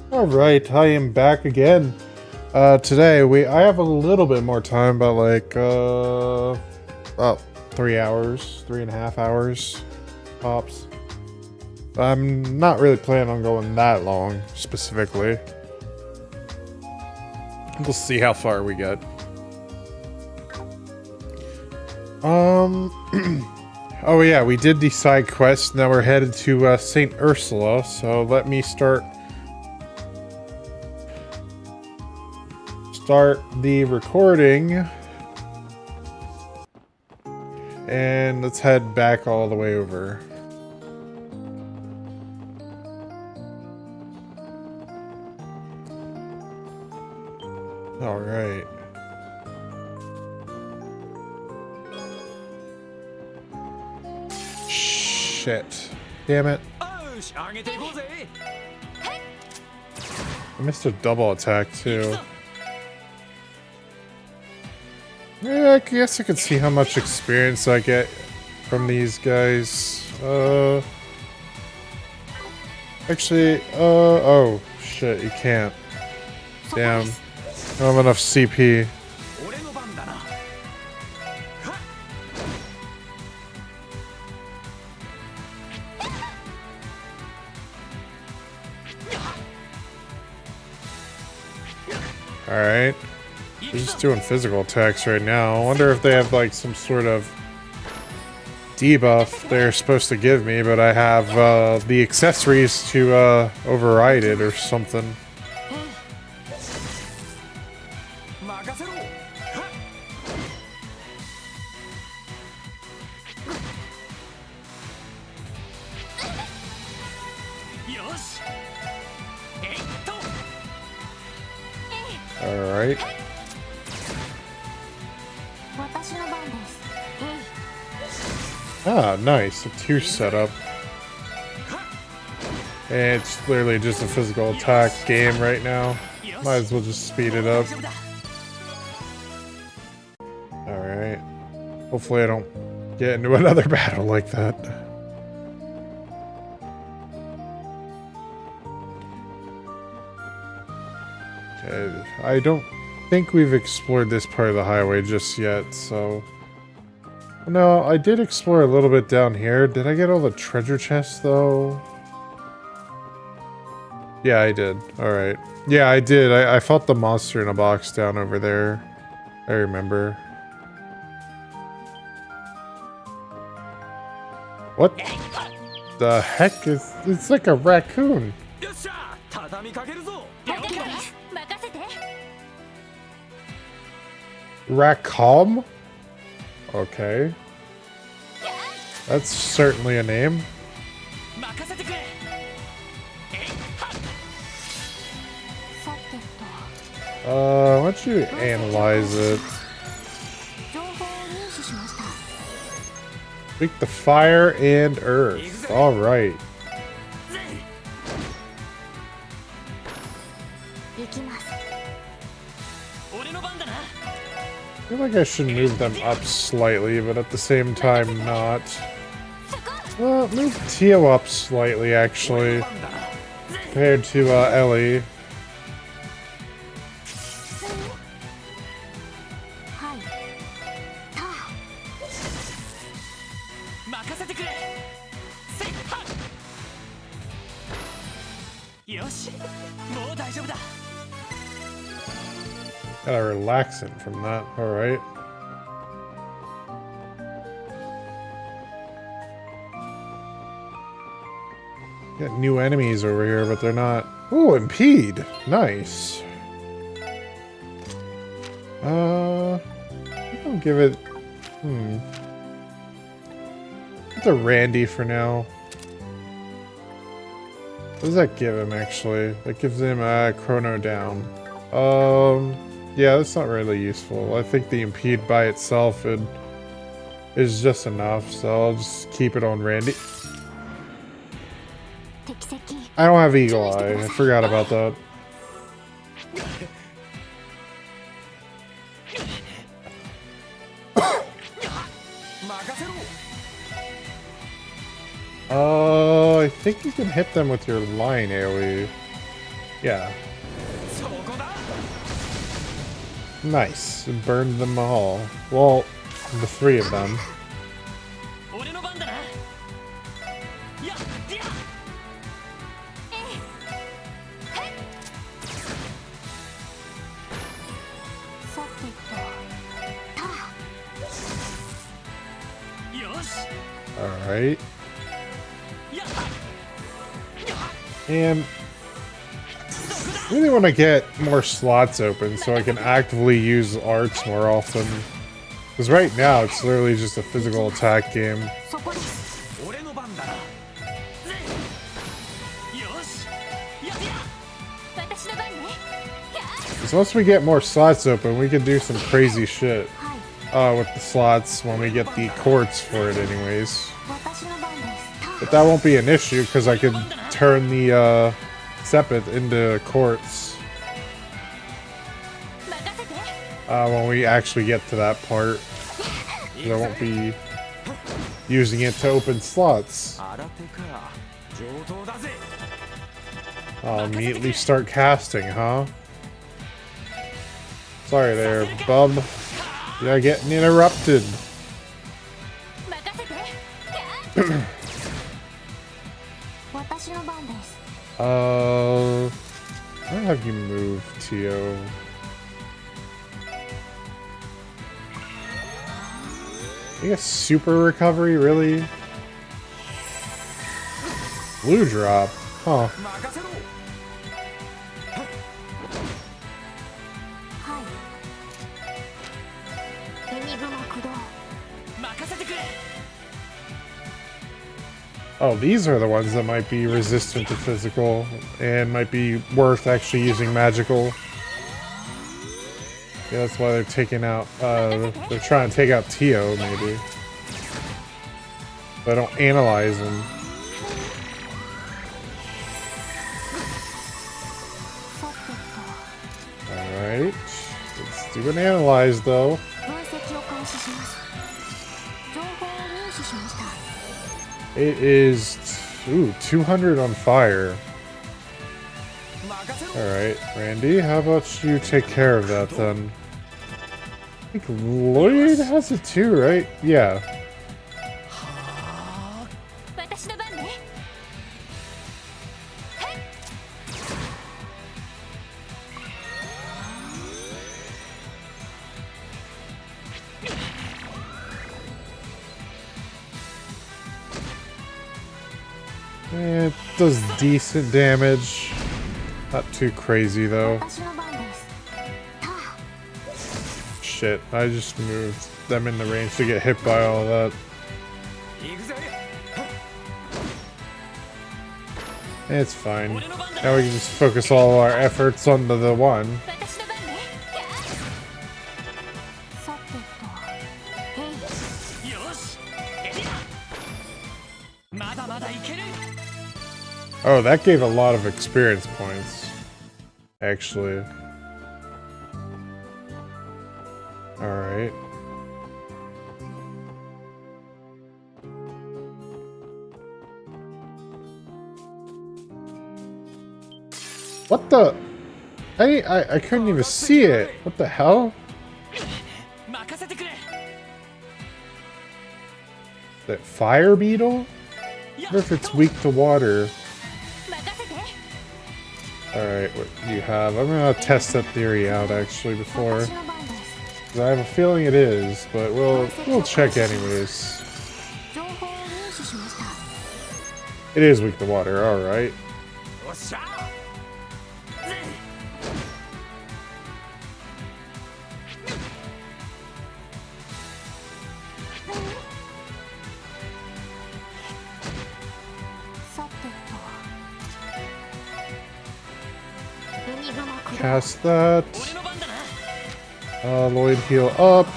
All right, I am back again. Today I have a little bit more time, about like about 3 hours, 3.5 hours tops. I'm not really planning on going that long specifically. We'll see how far we get. Oh yeah, we did the side quest. Now we're headed to St. Ursula. So let me start the recording, and let's head back all the way over. All right. Shit. Damn it. I missed a double attack too. Yeah, I guess I could see how much experience I get from these guys. Actually, oh shit, you can't. Damn. I don't have enough CP. Alright. They're just doing physical attacks right now. I wonder if they have like some sort of debuff they're supposed to give me, but I have the accessories to override it or something. Alright. Ah, nice. A tier setup. And it's literally just a physical attack game right now. Might as well just speed it up. Alright. Hopefully I don't get into another battle like that. Okay, I don't think we've explored this part of the highway just yet, so... No, I did explore a little bit down here. Did I get all the treasure chests, though? Yeah, I did. Alright. Yeah, I did. I fought the monster in a box down over there. I remember. What the heck is... It's like a raccoon. Rackham? Okay. That's certainly a name. Why don't you analyze it? Speak the fire and earth. Alright. I feel like I should move them up slightly, but at the same time not. Well, move Tio up slightly, actually, compared to Ellie. Gotta relax it from that. Alright. Got new enemies over here, but they're not... Ooh, impede! Nice. I'll give it... It's a Randy for now. What does that give him, actually? That gives him a Chrono down. Yeah, that's not really useful. I think the impede by itself is just enough, so I'll just keep it on Randy. I don't have Eagle Eye. I forgot about that. I think you can hit them with your line AoE. Yeah. Nice. Burned them all. Well, the 3 of them. Alright. And I really want to get more slots open so I can actively use arts more often. Because right now it's literally just a physical attack game. Because once we get more slots open, we can do some crazy shit with the slots when we get the quartz for it anyways. But that won't be an issue because I could turn the Sepith into quartz when we actually get to that part. I won't be using it to open slots. I'll immediately start casting, huh? Sorry there, bub. You're getting interrupted. I'll have you move, Tio. I guess super recovery, really? Blue drop, huh? Oh, these are the ones that might be resistant to physical and might be worth actually using magical. Yeah, that's why they're taking out, they're trying to take out Tio, maybe. But I don't analyze them. Alright. Let's do an analyze, though. It is, ooh, 200 on fire. Alright, Randy, how about you take care of that then? I think Lloyd has it too, right? Yeah. It does decent damage. Not too crazy though. Shit, I just moved them in the range to get hit by all that. It's fine. Now we can just focus all our efforts on the one. Oh, that gave a lot of experience points, actually. Alright. What the? I couldn't even see it. What the hell? That fire beetle? I wonder if it's weak to water. Alright, what do you have? I'm gonna test that theory out actually before. I have a feeling it is, but we'll check anyways. It is weak to water, alright. Cast that. Lloyd heal up.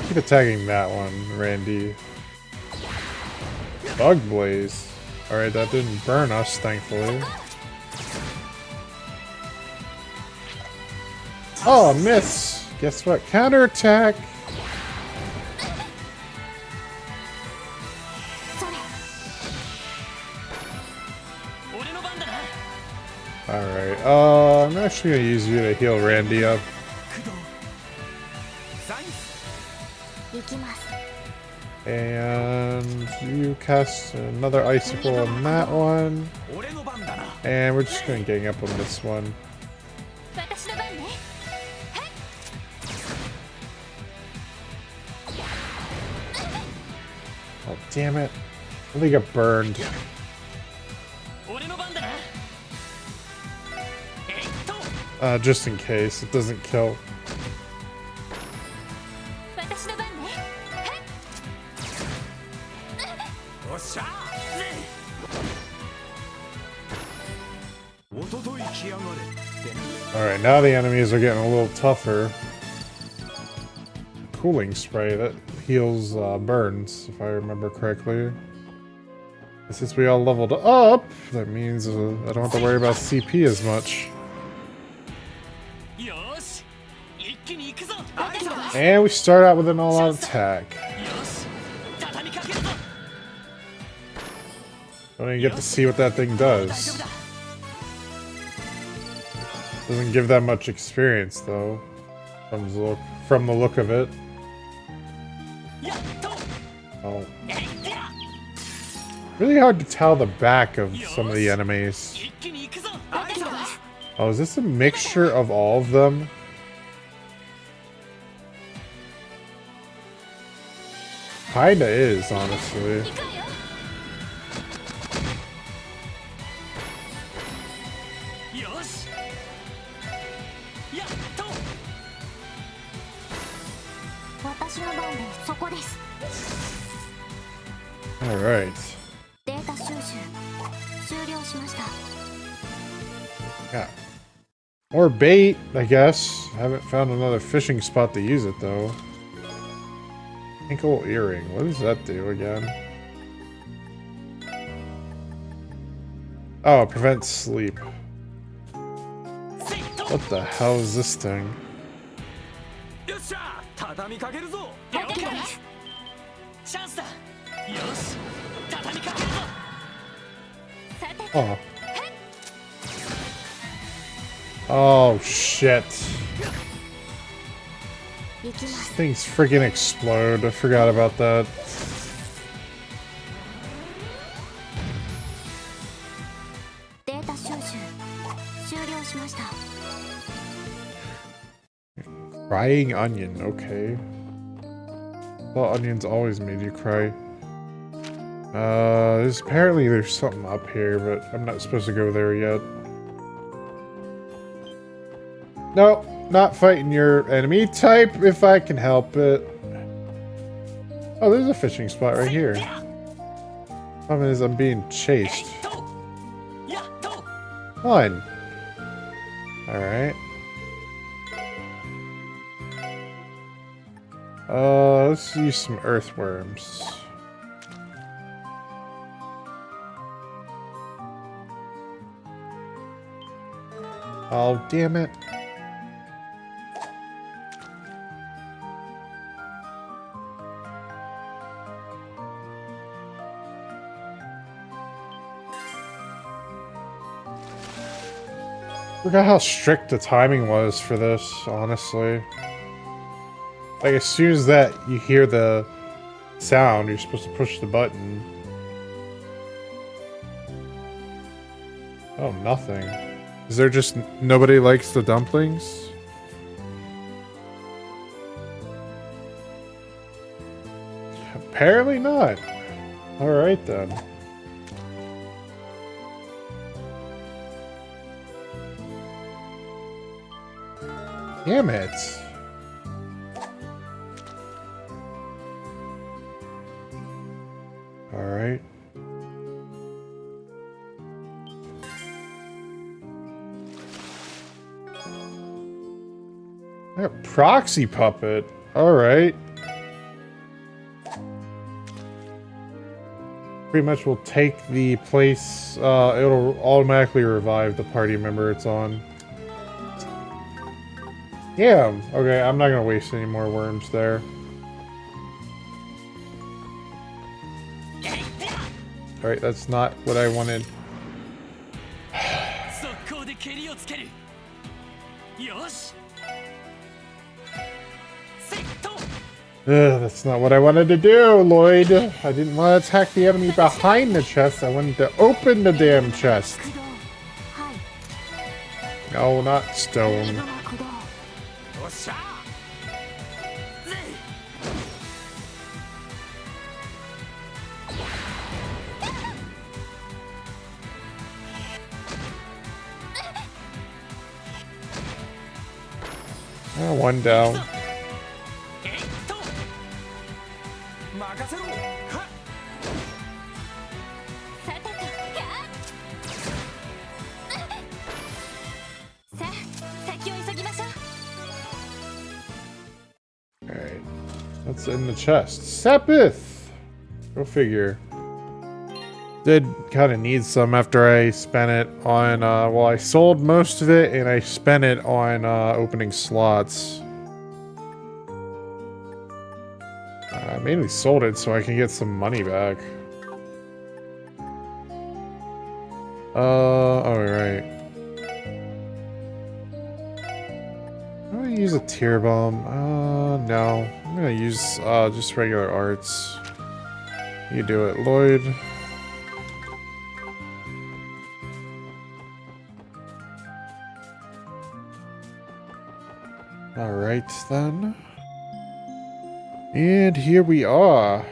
Keep attacking that one, Randy. Bug Blaze. Alright, that didn't burn us, thankfully. Oh, miss! Guess what? Counterattack! Alright, I'm actually gonna use you to heal Randy up. And you cast another icicle on that one. And we're just gonna gang up on this one. Oh, damn it. I think I got burned. Just in case it doesn't kill. Alright, now the enemies are getting a little tougher. Cooling spray that heals burns, if I remember correctly. Since we all leveled up, that means I don't have to worry about CP as much. And we start out with an all-out attack. Don't even get to see what that thing does. Doesn't give that much experience, though, from the look of it. Oh. Really hard to tell the back of some of the enemies. Oh, is this a mixture of all of them? Kinda is, honestly. Alright. Yeah. More bait, I guess. I haven't found another fishing spot to use it, though. Ankle earring. What does that do again? Oh, it prevents sleep. What the hell is this thing? Oh. Oh, shit. These things freaking explode. I forgot about that. Crying onion, okay. Well, onions always made you cry. Apparently there's something up here, but I'm not supposed to go there yet. No, not fighting your enemy type if I can help it. Oh, there's a fishing spot right here. Problem is I'm being chased. Fine. Alright. Let's use some earthworms. Oh, damn it. Forgot how strict the timing was for this, honestly. Like, as soon as that you hear the sound, you're supposed to push the button. Oh, nothing. Is there just nobody likes the dumplings? Apparently not. Alright then. Damn it. Alright. A proxy puppet. Alright. Pretty much will take the place, it'll automatically revive the party member it's on. Damn. Okay, I'm not gonna waste any more worms there. Alright, that's not what I wanted. 蹴りをつける。よし。セット。 That's not what I wanted to do, Lloyd. I didn't want to attack the enemy behind the chest. I wanted to open the damn chest. No, not stone. よっしゃ。ぜ。 Oh, one down. えいっと。任せろ。はっ。 さてとさあ先を急ぎましょう。 Alright. What's in the chest? Sepith! Go figure. Did kind of need some after I spent it on, well, I sold most of it and I spent it on opening slots. I mainly sold it so I can get some money back. Alright. I'm gonna use a tear bomb. No. I'm gonna use, just regular arts. You do it, Lloyd. Alright then. And here we are.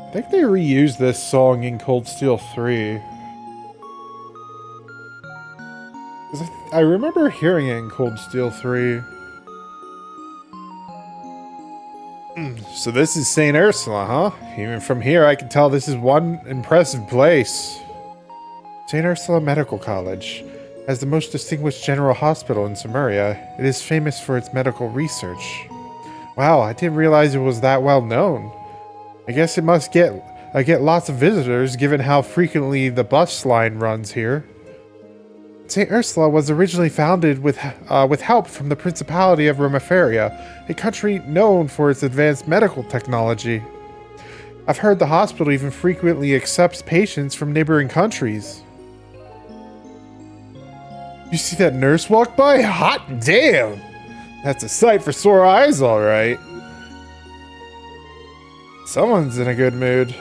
I think they reused this song in Cold Steel 3. 'Cause I remember hearing it in Cold Steel 3. So this is St. Ursula, huh? Even from here, I can tell this is one impressive place. St. Ursula Medical College. As the most distinguished general hospital in Samaria, it is famous for its medical research. Wow, I didn't realize it was that well known. I guess it must get lots of visitors given how frequently the bus line runs here. St. Ursula was originally founded with help from the Principality of Romaferia, a country known for its advanced medical technology. I've heard the hospital even frequently accepts patients from neighboring countries. You see that nurse walk by? Hot damn! That's a sight for sore eyes, alright. Someone's in a good mood.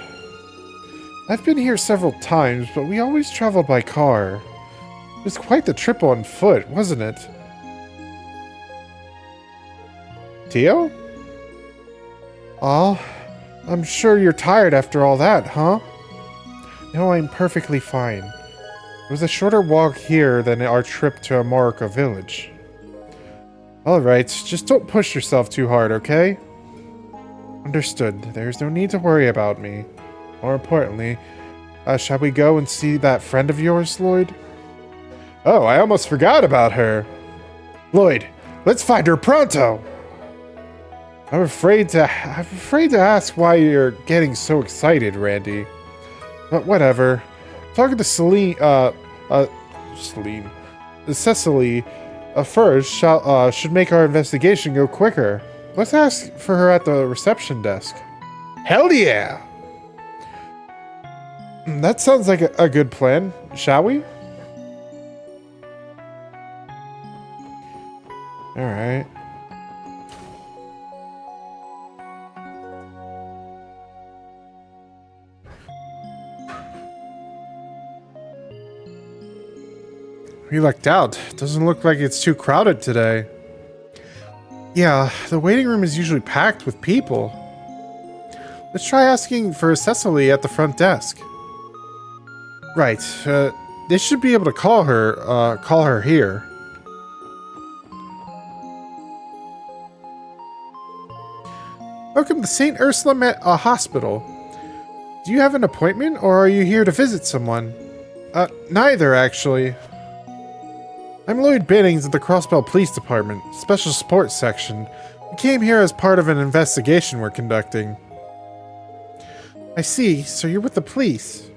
I've been here several times, but we always travel by car. It was quite the trip on foot, wasn't it? Tio? Aw, I'm sure you're tired after all that, huh? No, I'm perfectly fine. It was a shorter walk here than our trip to Amorica village. Alright, just don't push yourself too hard, okay? Understood. There's no need to worry about me. More importantly, shall we go and see that friend of yours, Lloyd? Oh, I almost forgot about her. Lloyd, let's find her pronto! I'm afraid to ask why you're getting so excited, Randy. But whatever. Talking to Cecily first should make our investigation go quicker. Let's ask for her at the reception desk. Hell yeah! That sounds like a good plan. Shall we? Alright. We lucked out. Doesn't look like it's too crowded today. Yeah, the waiting room is usually packed with people. Let's try asking for Cecily at the front desk. Right, they should be able to call her here. Welcome to St. Ursula Hospital. Do you have an appointment, or are you here to visit someone? Neither, actually. I'm Lloyd Binnings at the Crossbell Police Department, Special Support Section. We came here as part of an investigation we're conducting. I see, so you're with the police.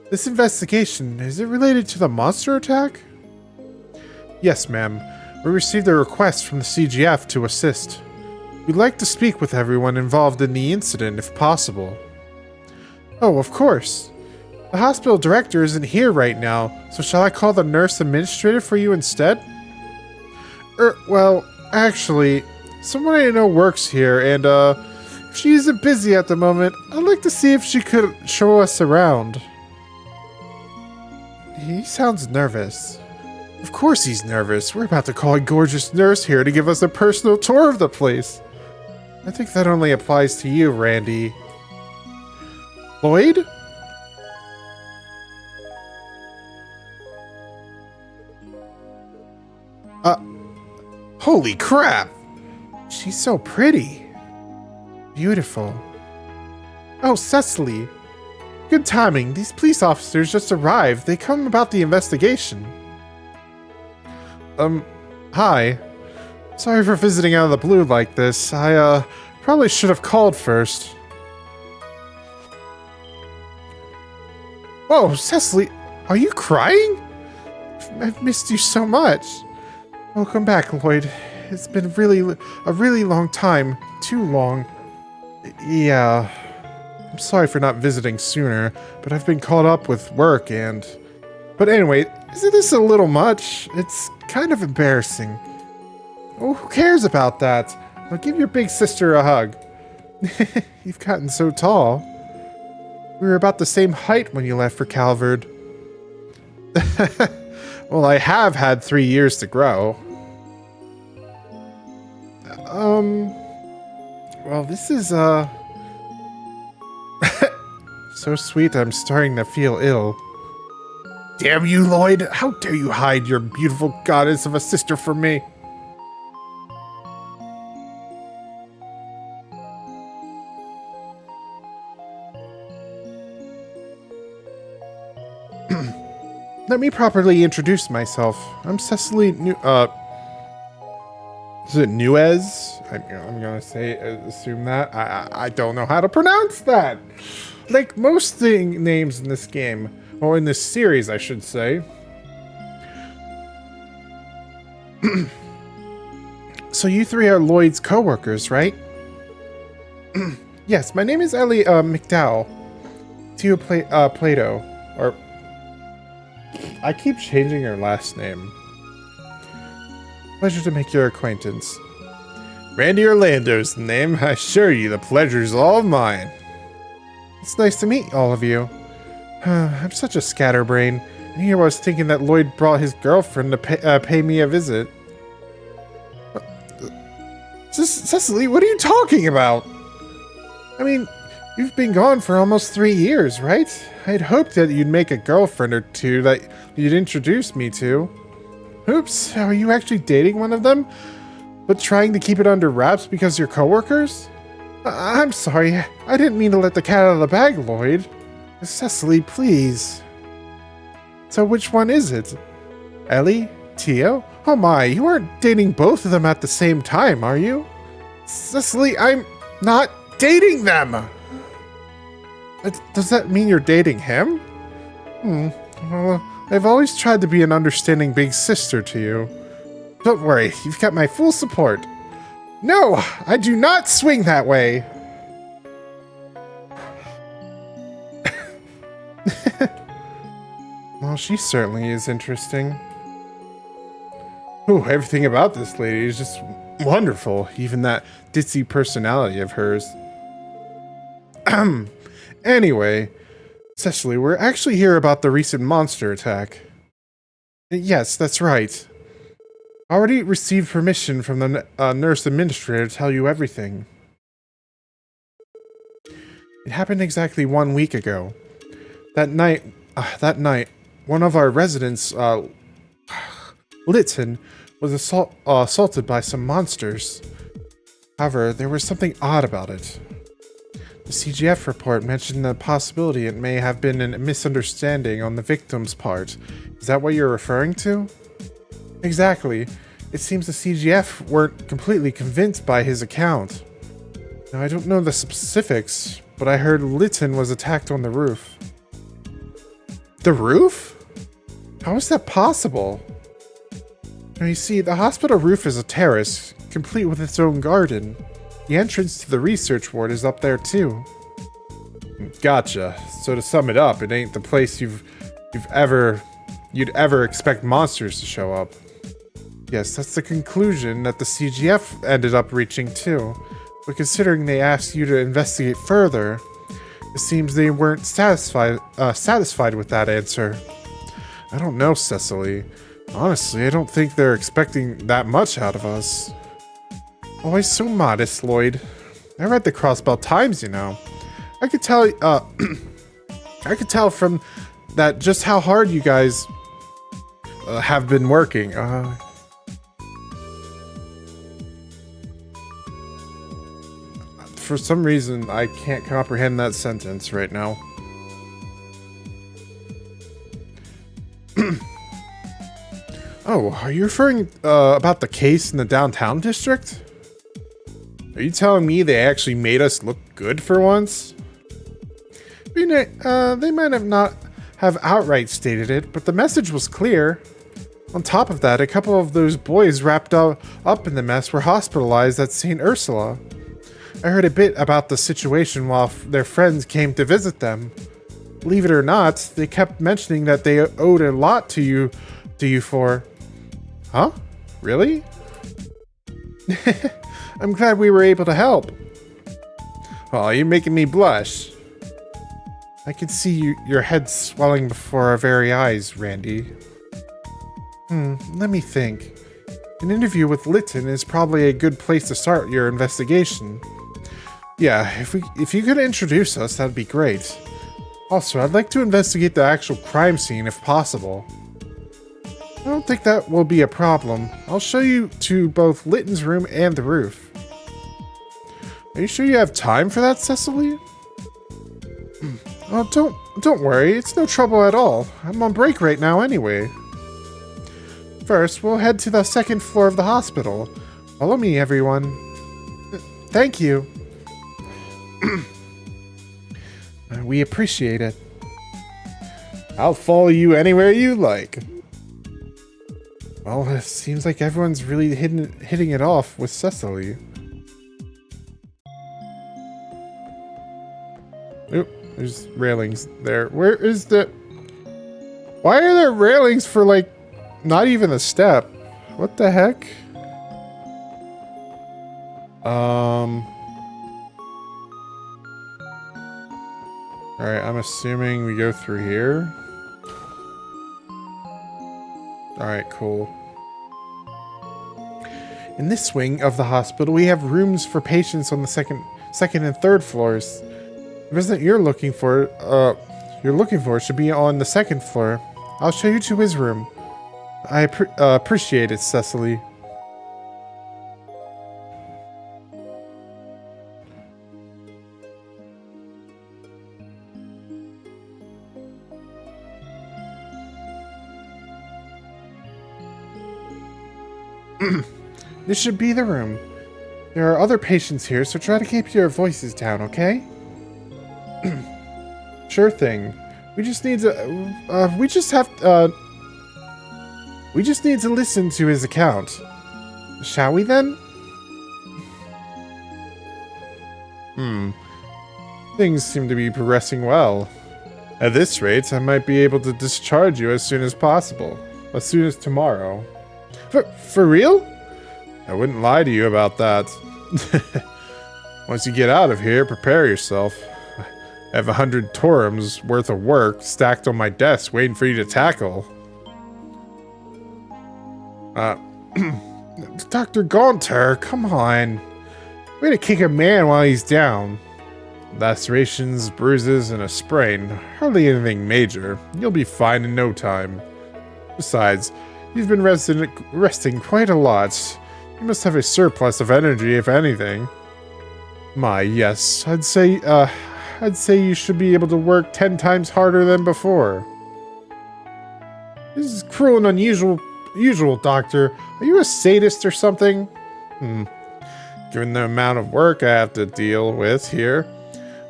This investigation, is it related to the monster attack? Yes, ma'am. We received a request from the CGF to assist. We'd like to speak with everyone involved in the incident if possible. Oh, of course. The hospital director isn't here right now, so shall I call the nurse administrator for you instead? Well, actually, someone I know works here, and if she isn't busy at the moment, I'd like to see if she could show us around. He sounds nervous. Of course he's nervous. We're about to call a gorgeous nurse here to give us a personal tour of the place. I think that only applies to you, Randy. Lloyd? Holy crap! She's so pretty. Beautiful. Oh, Cecily. Good timing. These police officers just arrived. They come about the investigation. Hi. Sorry for visiting out of the blue like this. I, probably should have called first. Whoa, Cecily, are you crying? I've missed you so much. Welcome back, Lloyd. It's been a really long time. Too long. Yeah. I'm sorry for not visiting sooner, but I've been caught up with work and... But anyway, isn't this a little much? It's kind of embarrassing. Oh, who cares about that? Now give your big sister a hug. You've gotten so tall. We were about the same height when you left for Calvard. Well, I have had 3 years to grow. Well, this is, so sweet I'm starting to feel ill. Damn you, Lloyd! How dare you hide your beautiful goddess of a sister from me? Let me properly introduce myself. I'm Cecily is it Nuez? I'm gonna assume that. I don't know how to pronounce that. Like most names in this game, or in this series, I should say. So you three are Lloyd's co-workers, right? Yes, my name is Ellie McDowell. Tio Plato, or I keep changing her last name. Pleasure to make your acquaintance. Randy Orlando's the name. I assure you, the pleasure's all mine. It's nice to meet all of you. I'm such a scatterbrain, and here I was thinking that Lloyd brought his girlfriend to pay me a visit. Cecily, what are you talking about? I mean, you've been gone for almost 3 years, right? I'd hoped that you'd make a girlfriend or two that you'd introduce me to. Oops, are you actually dating one of them? But trying to keep it under wraps because you're coworkers? I'm sorry, I didn't mean to let the cat out of the bag, Lloyd. Cecily, please. So which one is it? Ellie? Tio? Oh my, you aren't dating both of them at the same time, are you? Cecily, I'm not dating them! Does that mean you're dating him? Well, I've always tried to be an understanding big sister to you. Don't worry, you've got my full support. No, I do not swing that way. Well, she certainly is interesting. Ooh, everything about this lady is just wonderful. Even that ditzy personality of hers. Anyway, Cecily, we're actually here about the recent monster attack. Yes, that's right. Already received permission from the nurse administrator to tell you everything. It happened exactly 1 week ago. That night, one of our residents, Litton, was assaulted by some monsters. However, there was something odd about it. The CGF report mentioned the possibility it may have been a misunderstanding on the victim's part. Is that what you're referring to? Exactly. It seems the CGF weren't completely convinced by his account. Now, I don't know the specifics, but I heard Litton was attacked on the roof. The roof? How is that possible? Now, you see, the hospital roof is a terrace, complete with its own garden. The entrance to the research ward is up there too. Gotcha. So to sum it up, it ain't the place you'd ever expect monsters to show up. Yes, that's the conclusion that the CGF ended up reaching too. But considering they asked you to investigate further, it seems they weren't satisfied with that answer. I don't know, Cecily. Honestly, I don't think they're expecting that much out of us. Always so modest, Lloyd. I read the Crossbell Times, you know. I could tell, I could tell from that just how hard you guys have been working. For some reason, I can't comprehend that sentence right now. Oh, are you referring about the case in the downtown district? Are you telling me they actually made us look good for once? I mean, they might have not have outright stated it, but the message was clear. On top of that, a couple of those boys wrapped up in the mess were hospitalized at St. Ursula. I heard a bit about the situation while their friends came to visit them. Believe it or not, they kept mentioning that they owed a lot to you for... Huh? Really? I'm glad we were able to help. Oh, you're making me blush. I can see your head swelling before our very eyes, Randy. Let me think. An interview with Litton is probably a good place to start your investigation. Yeah, if you could introduce us, that'd be great. Also, I'd like to investigate the actual crime scene if possible. I don't think that will be a problem. I'll show you to both Litton's room and the roof. Are you sure you have time for that, Cecily? Oh, don't worry. It's no trouble at all. I'm on break right now anyway. First, we'll head to the second floor of the hospital. Follow me, everyone. Thank you. We appreciate it. I'll follow you anywhere you like. Well, it seems like everyone's really hitting it off with Cecily. Oop, there's railings there. Where is the... Why are there railings for, like, not even a step? What the heck? Alright, I'm assuming we go through here. Alright, cool. In this wing of the hospital, we have rooms for patients on the second and third floors. The resident you're looking for should be on the second floor. I'll show you to his room. I appreciate it, Cecily. This should be the room. There are other patients here, so try to keep your voices down, okay? Sure thing. We just need to listen to his account. Shall we then? Things seem to be progressing well. At this rate, I might be able to discharge you as soon as possible. As soon as tomorrow. For real? I wouldn't lie to you about that. Once you get out of here, prepare yourself. I have 100 torums worth of work stacked on my desk waiting for you to tackle. Dr. Gaunter, come on. Way to kick a man while he's down. Lacerations, bruises, and a sprain. Hardly anything major. You'll be fine in no time. Besides, you've been resting quite a lot. You must have a surplus of energy, if anything. My, yes. I'd say you should be able to work 10 times harder than before. This is cruel and unusual, Doctor. Are you a sadist or something? Given the amount of work I have to deal with here,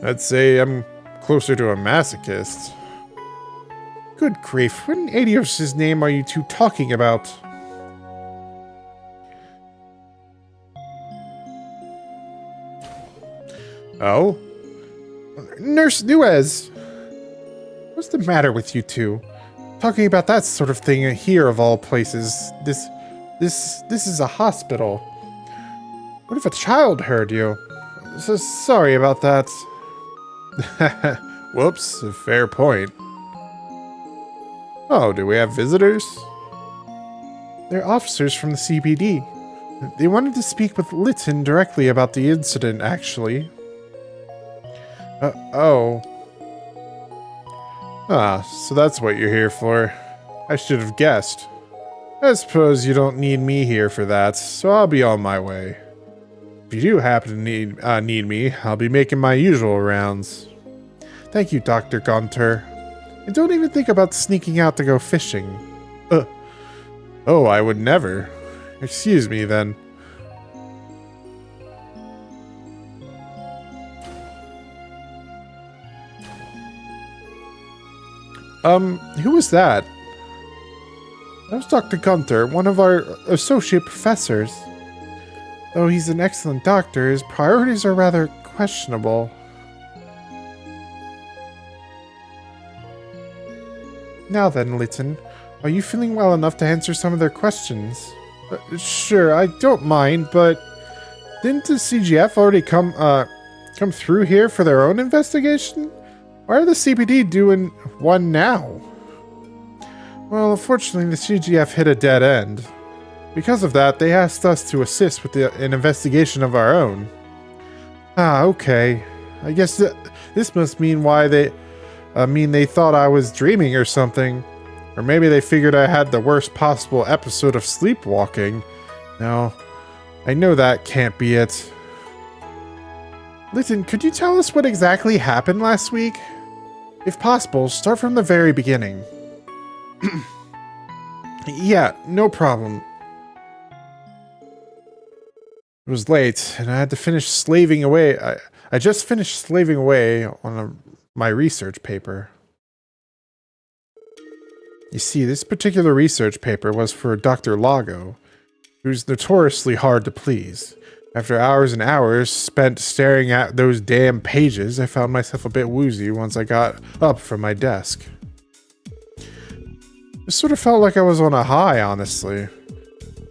I'd say I'm closer to a masochist. Good grief, what in Adios' name are you two talking about? Oh? Nurse Nuez! What's the matter with you two? Talking about that sort of thing here of all places. This is a hospital. What if a child heard you? So sorry about that. Whoops, a fair point. Oh, do we have visitors? They're officers from the CPD. They wanted to speak with Litton directly about the incident, actually. Oh. Ah, so that's what you're here for. I should have guessed. I suppose you don't need me here for that, so I'll be on my way. If you do happen to need me, I'll be making my usual rounds. Thank you, Dr. Gunter. And don't even think about sneaking out to go fishing. Oh, I would never. Excuse me, then. Who was that? That was Dr. Gunther, one of our associate professors. Though he's an excellent doctor, his priorities are rather questionable. Now then, Litton, are you feeling well enough to answer some of their questions? Sure, I don't mind, but didn't the CGF already come through here for their own investigation? Why are the CPD doing one now? Well, unfortunately, the CGF hit a dead end. Because of that, they asked us to assist with an investigation of our own. Ah, okay. I guess this must mean why they thought I was dreaming or something. Or maybe they figured I had the worst possible episode of sleepwalking. No, I know that can't be it. Litton, could you tell us what exactly happened last week? If possible, start from the very beginning. Yeah, no problem. It was late, and I had to finish slaving away. I just finished slaving away on my research paper. You see, this particular research paper was for Dr. Lago, who's notoriously hard to please. After hours and hours spent staring at those damn pages, I found myself a bit woozy once I got up from my desk. It sort of felt like I was on a high, honestly.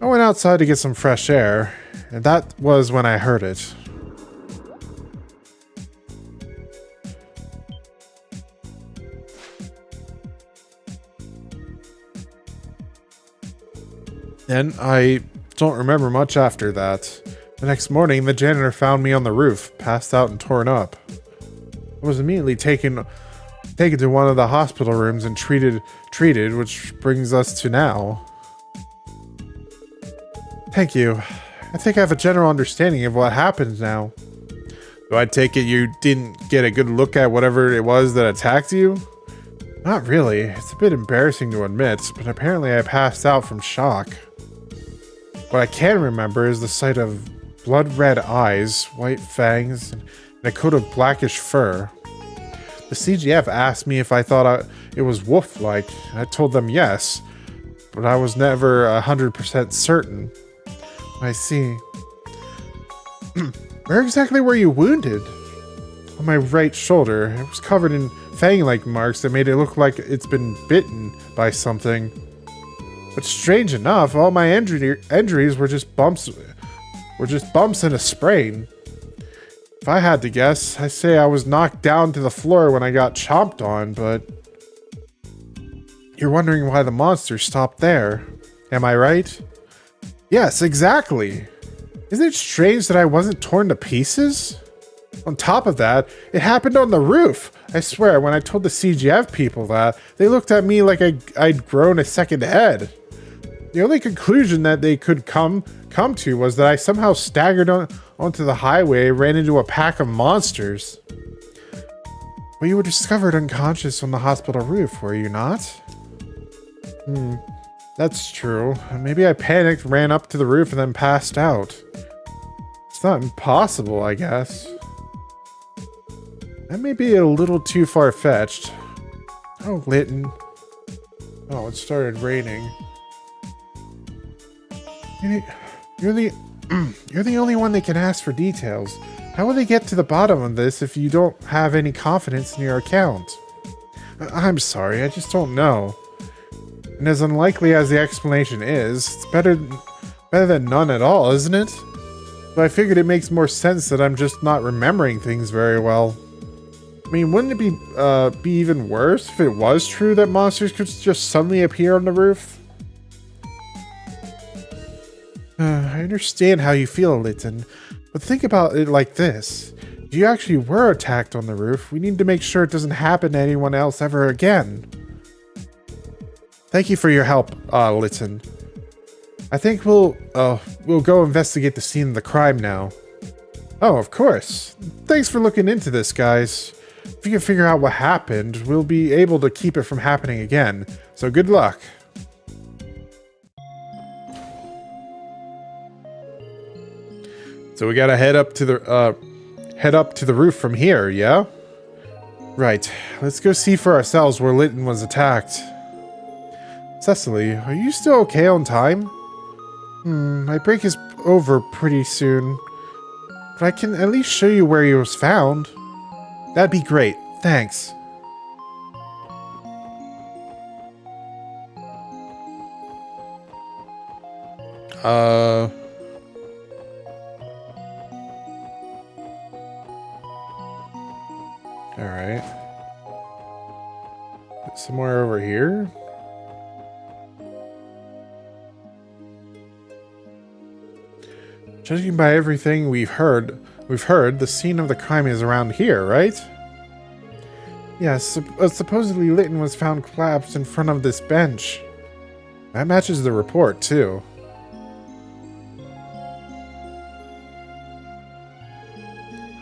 I went outside to get some fresh air, and that was when I heard it. Then I don't remember much after that. The next morning, the janitor found me on the roof, passed out and torn up. I was immediately taken to one of the hospital rooms and treated, which brings us to now. Thank you. I think I have a general understanding of what happened now. Do I take it you didn't get a good look at whatever it was that attacked you? Not really. It's a bit embarrassing to admit, but apparently I passed out from shock. What I can remember is the sight of blood-red eyes, white fangs, and a coat of blackish fur. The CGF asked me if I thought it was wolf-like, and I told them yes, but I was never 100% certain. I see. Where exactly were you wounded? On my right shoulder. It was covered in fang-like marks that made it look like it's been bitten by something. But strange enough, all my injuries were just bumps and a sprain. If I had to guess, I'd say I was knocked down to the floor when I got chomped on, but you're wondering why the monster stopped there. Am I right? Yes, exactly. Isn't it strange that I wasn't torn to pieces? On top of that, it happened on the roof. I swear, when I told the CGF people that, they looked at me like I'd grown a second head. The only conclusion that they could come to was that I somehow staggered onto the highway and ran into a pack of monsters. Well, you were discovered unconscious on the hospital roof, were you not? That's true. Maybe I panicked, ran up to the roof, and then passed out. It's not impossible, I guess. That may be a little too far-fetched. Oh, Litton. Oh, it started raining. You're the only one that can ask for details. How will they get to the bottom of this if you don't have any confidence in your account? I'm sorry, I just don't know. And as unlikely as the explanation is, it's better than none at all, isn't it? But I figured it makes more sense that I'm just not remembering things very well. I mean, wouldn't it be even worse if it was true that monsters could just suddenly appear on the roof? I understand how you feel, Litten, but think about it like this. If you actually were attacked on the roof, we need to make sure it doesn't happen to anyone else ever again. Thank you for your help, Litten. I think we'll go investigate the scene of the crime now. Oh, of course. Thanks for looking into this, guys. If you can figure out what happened, we'll be able to keep it from happening again. So good luck. So we gotta head up to the roof from here, yeah? Right. Let's go see for ourselves where Litten was attacked. Cecily, are you still okay on time? My break is over pretty soon. But I can at least show you where he was found. That'd be great. Thanks. Alright. Somewhere over here? Judging by everything we've heard, the scene of the crime is around here, right? Yes, supposedly Litten was found collapsed in front of this bench. That matches the report, too.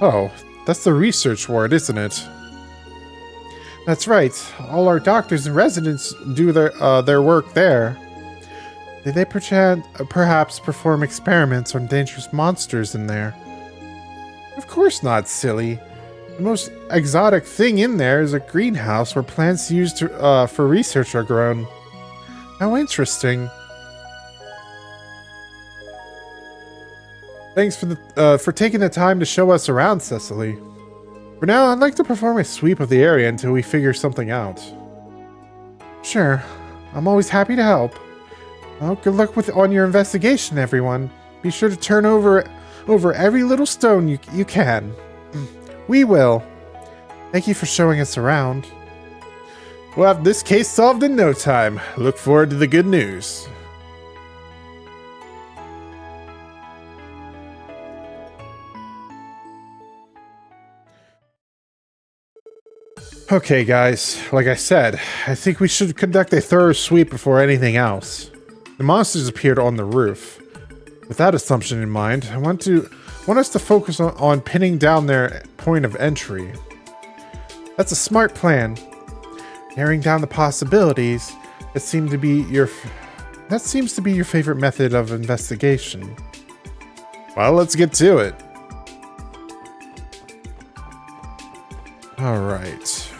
Oh, that's the research ward, isn't it? That's right. All our doctors and residents do their work there. Did they perhaps perform experiments on dangerous monsters in there? Of course not, silly. The most exotic thing in there is a greenhouse where plants used for research are grown. How interesting. Thanks for taking the time to show us around, Cecily. For now, I'd like to perform a sweep of the area until we figure something out. Sure. I'm always happy to help. Well, good luck on your investigation, everyone. Be sure to turn over every little stone you can. We will. Thank you for showing us around. We'll have this case solved in no time. Look forward to the good news. Okay, guys. Like I said, I think we should conduct a thorough sweep before anything else. The monsters appeared on the roof. With that assumption in mind, I want us to focus on pinning down their point of entry. That's a smart plan. Narrowing down the possibilities, that seems to be your favorite method of investigation. Well, let's get to it. All right.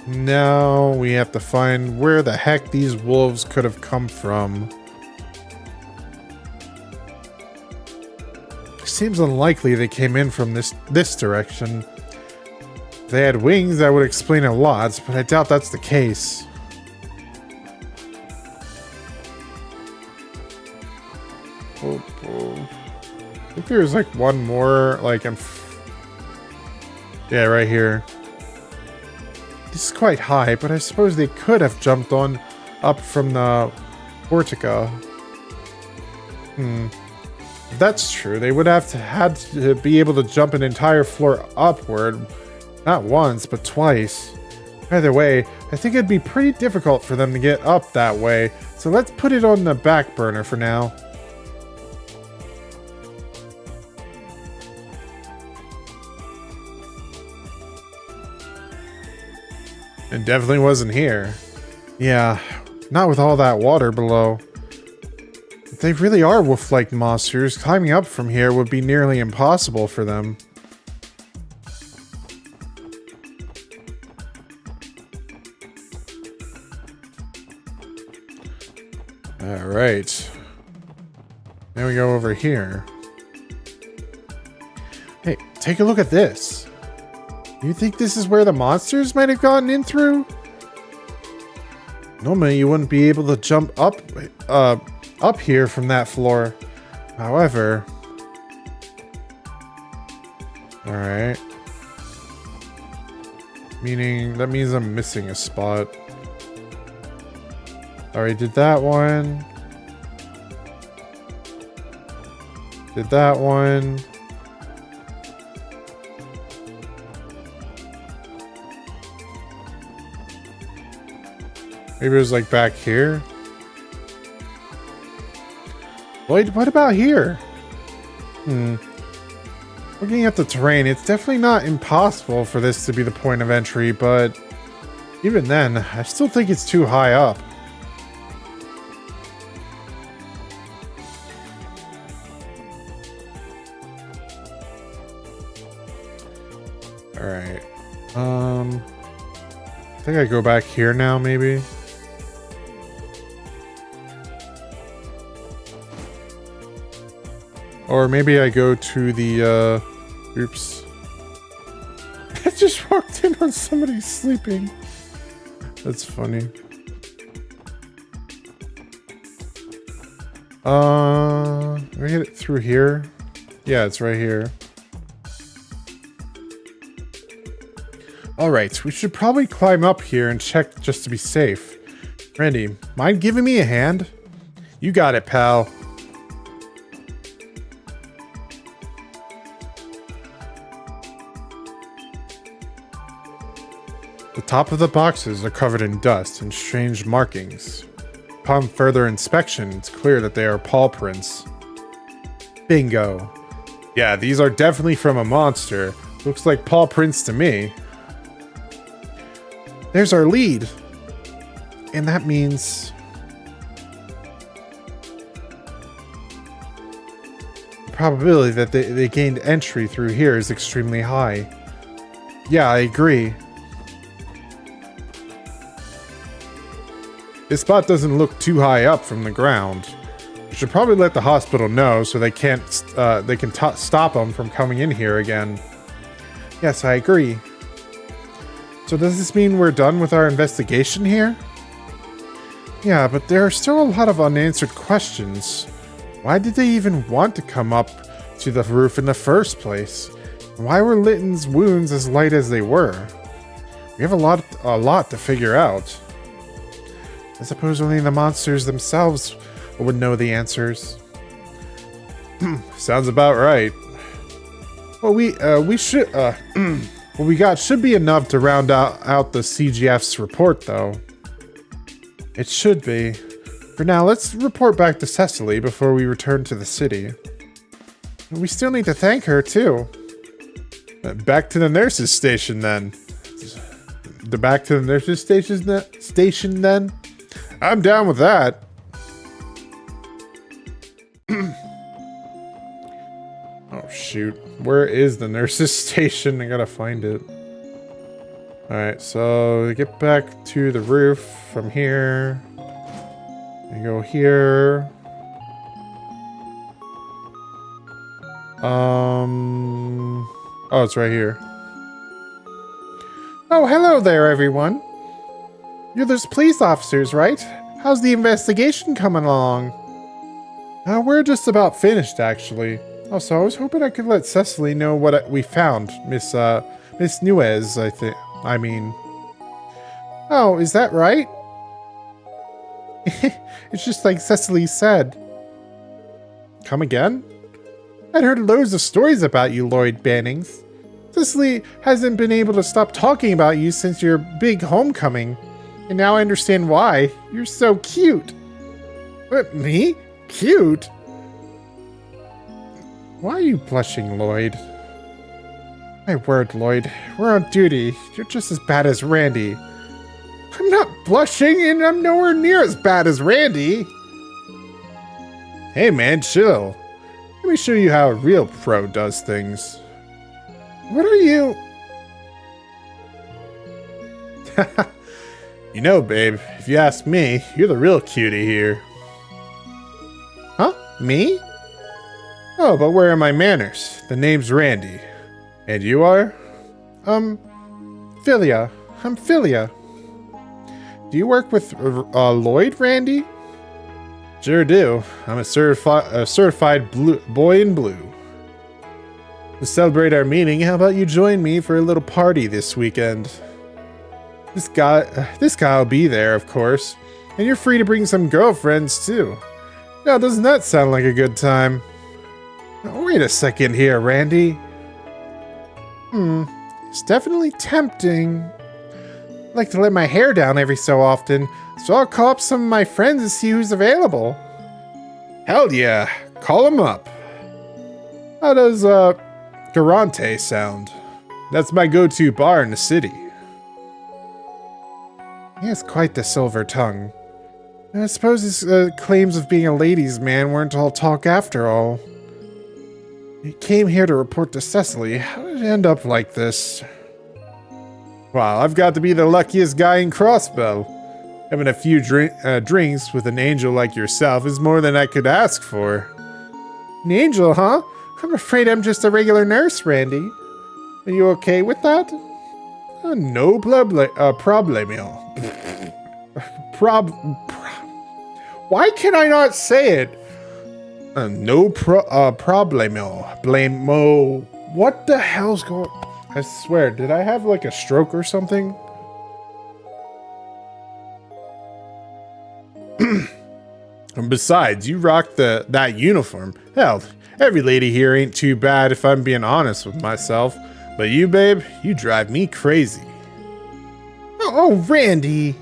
Now we have to find where the heck these wolves could have come from. Seems unlikely they came in from this direction. If they had wings, that would explain a lot, but I doubt that's the case. I think there's like one more, like yeah, right here. This is quite high, but I suppose they could have jumped up from the portico. If that's true, they would have had to be able to jump an entire floor upward, not once, but twice. Either way, I think it'd be pretty difficult for them to get up that way, so let's put it on the back burner for now. It definitely wasn't here. Yeah, not with all that water below. If they really are wolf-like monsters, climbing up from here would be nearly impossible for them. Alright. Now we go over here. Hey, take a look at this. You think this is where the monsters might have gotten in through? Normally, you wouldn't be able to jump up here from that floor. However... Alright. Meaning, that means I'm missing a spot. Alright, did that one. Did that one. Maybe it was like back here. Lloyd, what about here? Looking at the terrain, it's definitely not impossible for this to be the point of entry, but even then, I still think it's too high up. Alright. I think I go back here now, maybe. Or maybe I go to the, oops. I just walked in on somebody sleeping. That's funny. Can I get it through here? Yeah, it's right here. Alright, we should probably climb up here and check just to be safe. Randy, mind giving me a hand? You got it, pal. The top of the boxes are covered in dust and strange markings. Upon further inspection, it's clear that they are paw prints. Bingo. Yeah, these are definitely from a monster. Looks like paw prints to me. There's our lead. And that means... the probability that they gained entry through here is extremely high. Yeah, I agree. This spot doesn't look too high up from the ground. We should probably let the hospital know so they can stop them from coming in here again. Yes, I agree. So does this mean we're done with our investigation here? Yeah, but there are still a lot of unanswered questions. Why did they even want to come up to the roof in the first place? Why were Litton's wounds as light as they were? We have a lot to figure out. I suppose only the monsters themselves would know the answers. Sounds about right. Well, we should what we got should be enough to round out the CGF's report, though. It should be. For now, let's report back to Cecily before we return to the city. We still need to thank her, too. Back to the nurse's station, then. Back to the nurse's station, then? I'm down with that. Oh, shoot. Where is the nurse's station? I gotta find it. Alright, so get back to the roof from here. You go here. Oh, it's right here. Oh, hello there, everyone. You're those police officers, right? How's the investigation coming along? We're just about finished, actually. Also, I was hoping I could let Cecily know what we found, Miss Nuez, I mean. Oh, is that right? It's just like Cecily said. Come again? I'd heard loads of stories about you, Lloyd Bannings. Cecily hasn't been able to stop talking about you since your big homecoming. And now I understand why. You're so cute. What, me? Cute? Why are you blushing, Lloyd? My word, Lloyd. We're on duty. You're just as bad as Randy. I'm not blushing, and I'm nowhere near as bad as Randy. Hey, man, chill. Let me show you how a real pro does things. What are you... You know, babe, if you ask me, you're the real cutie here. Huh? Me? Oh, but where are my manners? The name's Randy. And you are? Philia. I'm Philia. Do you work with Lloyd, Randy? Sure do. I'm a certified boy in blue. To celebrate our meeting, how about you join me for a little party this weekend? This guy will be there, of course, and you're free to bring some girlfriends too. Now, doesn't that sound like a good time? Now, wait a second here, Randy. It's definitely tempting. I like to let my hair down every so often, so I'll call up some of my friends and see who's available. Hell yeah, call them up. How does, Garante sound? That's my go-to bar in the city. He has quite the silver tongue. I suppose his claims of being a ladies' man weren't all talk after all. He came here to report to Cecily. How did it end up like this? Wow, I've got to be the luckiest guy in Crossbell. Having a few drinks with an angel like yourself is more than I could ask for. An angel, huh? I'm afraid I'm just a regular nurse, Randy. Are you okay with that? No problemo. Why can I not say it? No problemo. Blamo. What the hell's going... I swear, did I have like a stroke or something? And besides, you rock that uniform. Hell, every lady here ain't too bad if I'm being honest with myself. But you, babe, you drive me crazy. Oh, Randy.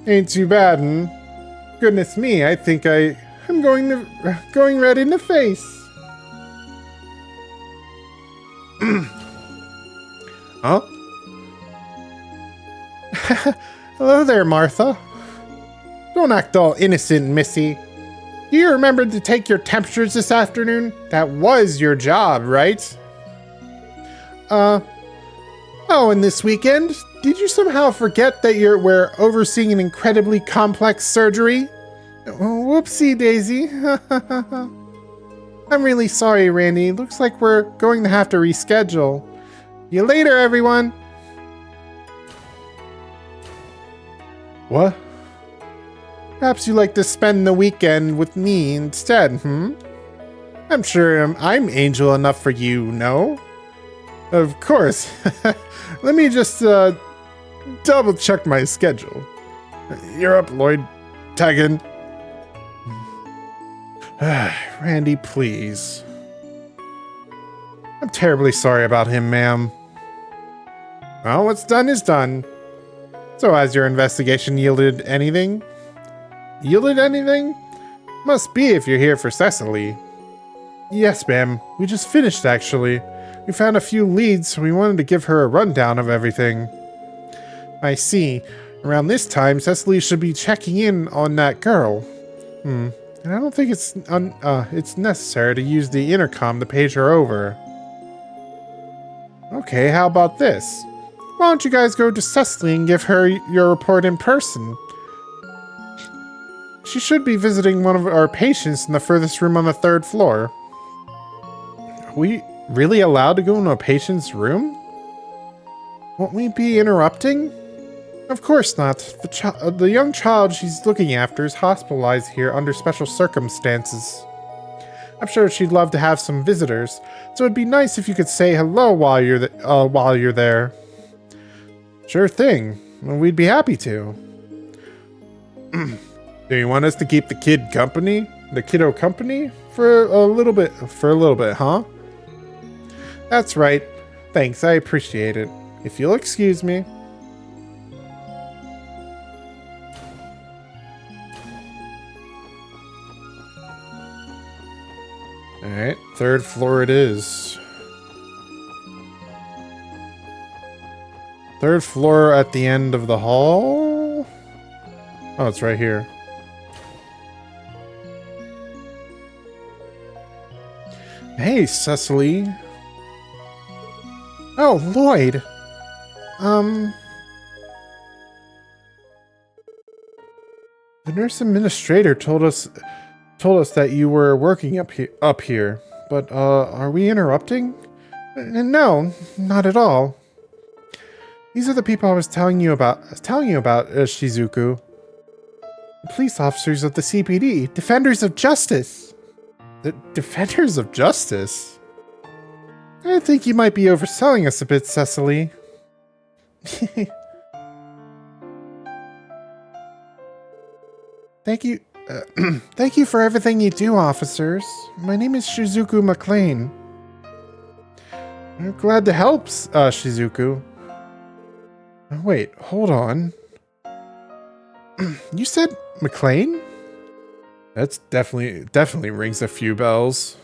Ain't too bad, hmm? Goodness me, I think I'm going red in the face. Huh? Hello there, Martha. Don't act all innocent, Missy. You remembered to take your temperatures this afternoon? That was your job, right? Oh, and this weekend, did you somehow forget that we're overseeing an incredibly complex surgery? Whoopsie daisy. I'm really sorry, Randy. Looks like we're going to have to reschedule. See you later, everyone. What? Perhaps you'd like to spend the weekend with me instead, I'm sure I'm angel enough for you, no? Of course. Let me just double check my schedule. You're up, Lloyd. Taggin. Randy, please. I'm terribly sorry about him, ma'am. Well, what's done is done. So has your investigation yielded anything? Yielded anything? Must be if you're here for Cecily. Yes, ma'am. We just finished, actually. We found a few leads, so we wanted to give her a rundown of everything. I see. Around this time, Cecily should be checking in on that girl. And I don't think it's necessary to use the intercom to page her over. Okay, how about this? Why don't you guys go to Cecily and give her your report in person? She should be visiting one of our patients in the furthest room on the 3rd floor. Are we really allowed to go into a patient's room? Won't we be interrupting? Of course not. The young child she's looking after is hospitalized here under special circumstances. I'm sure she'd love to have some visitors, so it'd be nice if you could say hello while you're there. Sure thing. We'd be happy to. Do you want us to keep the kiddo company for a little bit, huh? That's right. Thanks, I appreciate it. If you'll excuse me. Alright, 3rd floor it is. 3rd floor at the end of the hall? Oh, it's right here. Hey, Cecily. Oh, Lloyd. The nurse administrator told told us that you were working up here. But, are we interrupting? No, not at all. These are the people I was telling you about, Shizuku. The police officers of the CPD, defenders of justice. The defenders of justice? I think you might be overselling us a bit, Cecily. Thank you. Thank you for everything you do, officers. My name is Shizuku McLean. I'm glad to help, Shizuku. Wait, hold on. You said McLean? That's definitely rings a few bells.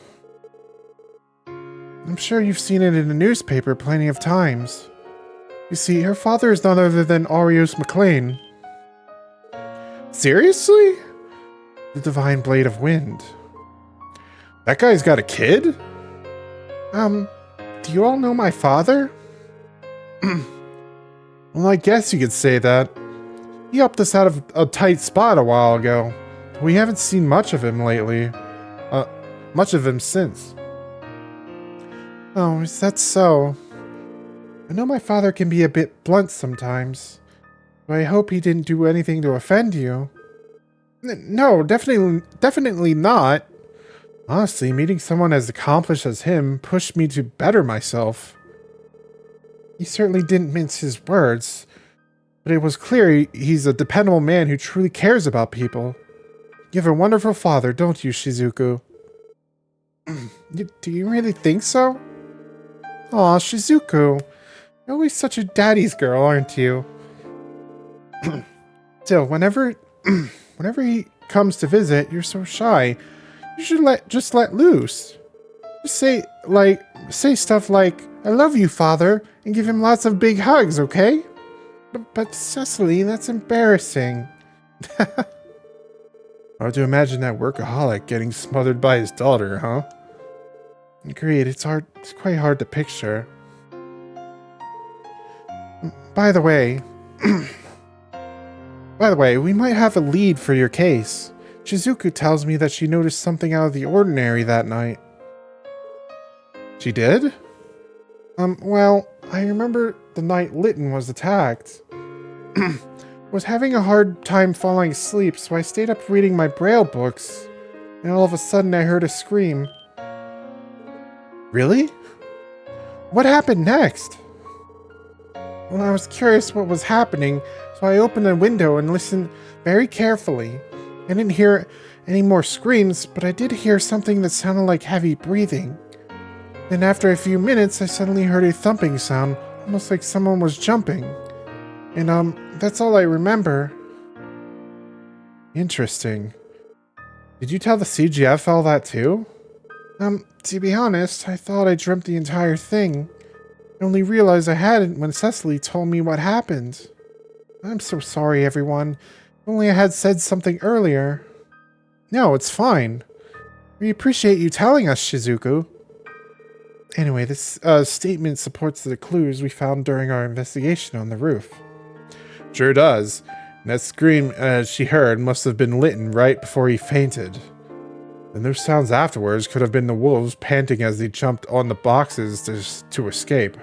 I'm sure you've seen it in the newspaper plenty of times. You see, her father is none other than Arios McLean. Seriously? The Divine Blade of Wind. That guy's got a kid? Do you all know my father? Well, I guess you could say that. He helped us out of a tight spot a while ago. We haven't seen much of him lately. Much of him since. Oh, is that so? I know my father can be a bit blunt sometimes, but I hope he didn't do anything to offend you. No, definitely not. Honestly, meeting someone as accomplished as him pushed me to better myself. He certainly didn't mince his words, but it was clear he's a dependable man who truly cares about people. You have a wonderful father, don't you, Shizuku? Do you really think so? Aw, Shizuku. You're always such a daddy's girl, aren't you? Still, whenever he comes to visit, you're so shy. You should just let loose. Just say stuff like, I love you, father, and give him lots of big hugs, okay? But Cecily, that's embarrassing. Hard to imagine that workaholic getting smothered by his daughter, huh? Agreed, it's quite hard to picture. By the way, we might have a lead for your case. Shizuku tells me that she noticed something out of the ordinary that night. She did? Well, I remember the night Lytton was attacked. Was having a hard time falling asleep, so I stayed up reading my Braille books, and all of a sudden I heard a scream. Really? What happened next? Well, I was curious what was happening, so I opened the window and listened very carefully. I didn't hear any more screams, but I did hear something that sounded like heavy breathing. Then after a few minutes, I suddenly heard a thumping sound, almost like someone was jumping. And, that's all I remember. Interesting. Did you tell the CGF all that too? To be honest, I thought I dreamt the entire thing. I only realized I hadn't when Cecily told me what happened. I'm so sorry, everyone. If only I had said something earlier. No, it's fine. We appreciate you telling us, Shizuku. Anyway, this statement supports the clues we found during our investigation on the roof. Sure does. And that scream she heard must have been Lytton right before he fainted. And those sounds afterwards could have been the wolves panting as they jumped on the boxes to escape.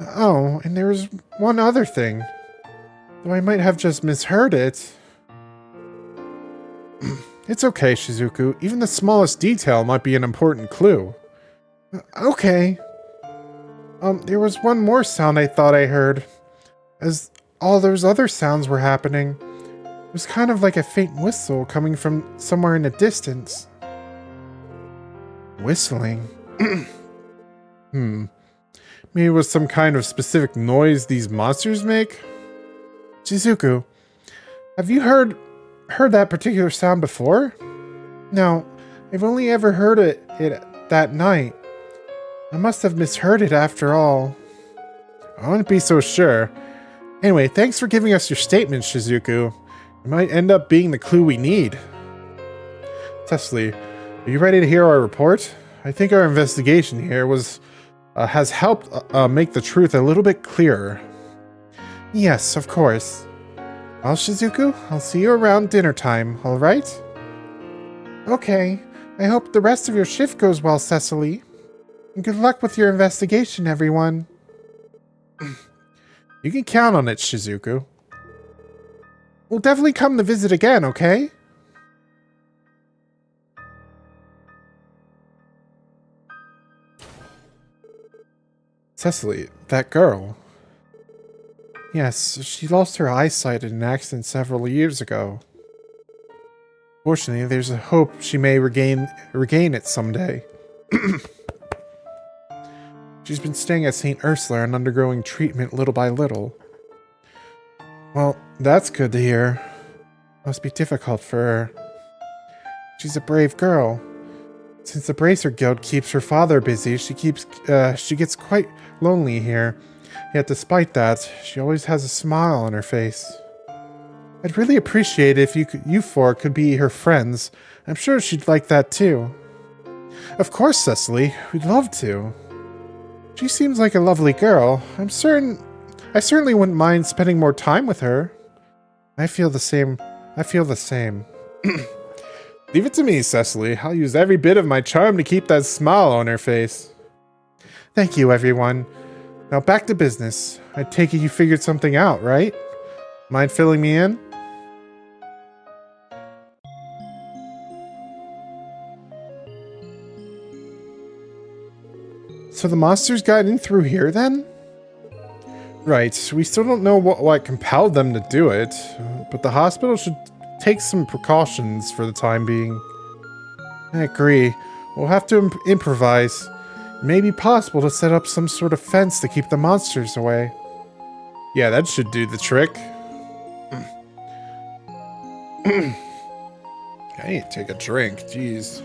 Oh, and there was one other thing. Though I might have just misheard it. It's okay, Shizuku. Even the smallest detail might be an important clue. Okay. There was one more sound I thought I heard. As all those other sounds were happening. It was kind of like a faint whistle coming from somewhere in the distance. Whistling? Maybe it was some kind of specific noise these monsters make? Shizuku, have you heard that particular sound before? No, I've only ever heard it that night. I must have misheard it after all. I wouldn't be so sure. Anyway, thanks for giving us your statement, Shizuku. It might end up being the clue we need. Cecily, are you ready to hear our report? I think our investigation here has helped make the truth a little bit clearer. Yes, of course. Well, Shizuku, I'll see you around dinner time, alright? Okay. I hope the rest of your shift goes well, Cecily. And good luck with your investigation, everyone. You can count on it, Shizuku. We'll definitely come to visit again, okay? Cecily, that girl. Yes, she lost her eyesight in an accident several years ago. Fortunately, there's a hope she may regain it someday. She's been staying at St. Ursula and undergoing treatment little by little. Well, that's good to hear. Must be difficult for her. She's a brave girl. Since the Bracer Guild keeps her father busy, she gets quite lonely here. Yet despite that, she always has a smile on her face. I'd really appreciate it if you four could be her friends. I'm sure she'd like that too. Of course, Cecily. We'd love to. She seems like a lovely girl. I certainly wouldn't mind spending more time with her. I feel the same. Leave it to me, Cecily. I'll use every bit of my charm to keep that smile on her face. Thank you, everyone. Now back to business. I take it you figured something out, right? Mind filling me in? So the monsters got in through here then? Right, we still don't know what compelled them to do it, but the hospital should take some precautions for the time being. I agree. We'll have to improvise. It may be possible to set up some sort of fence to keep the monsters away. Yeah, that should do the trick. I need to take a drink, jeez.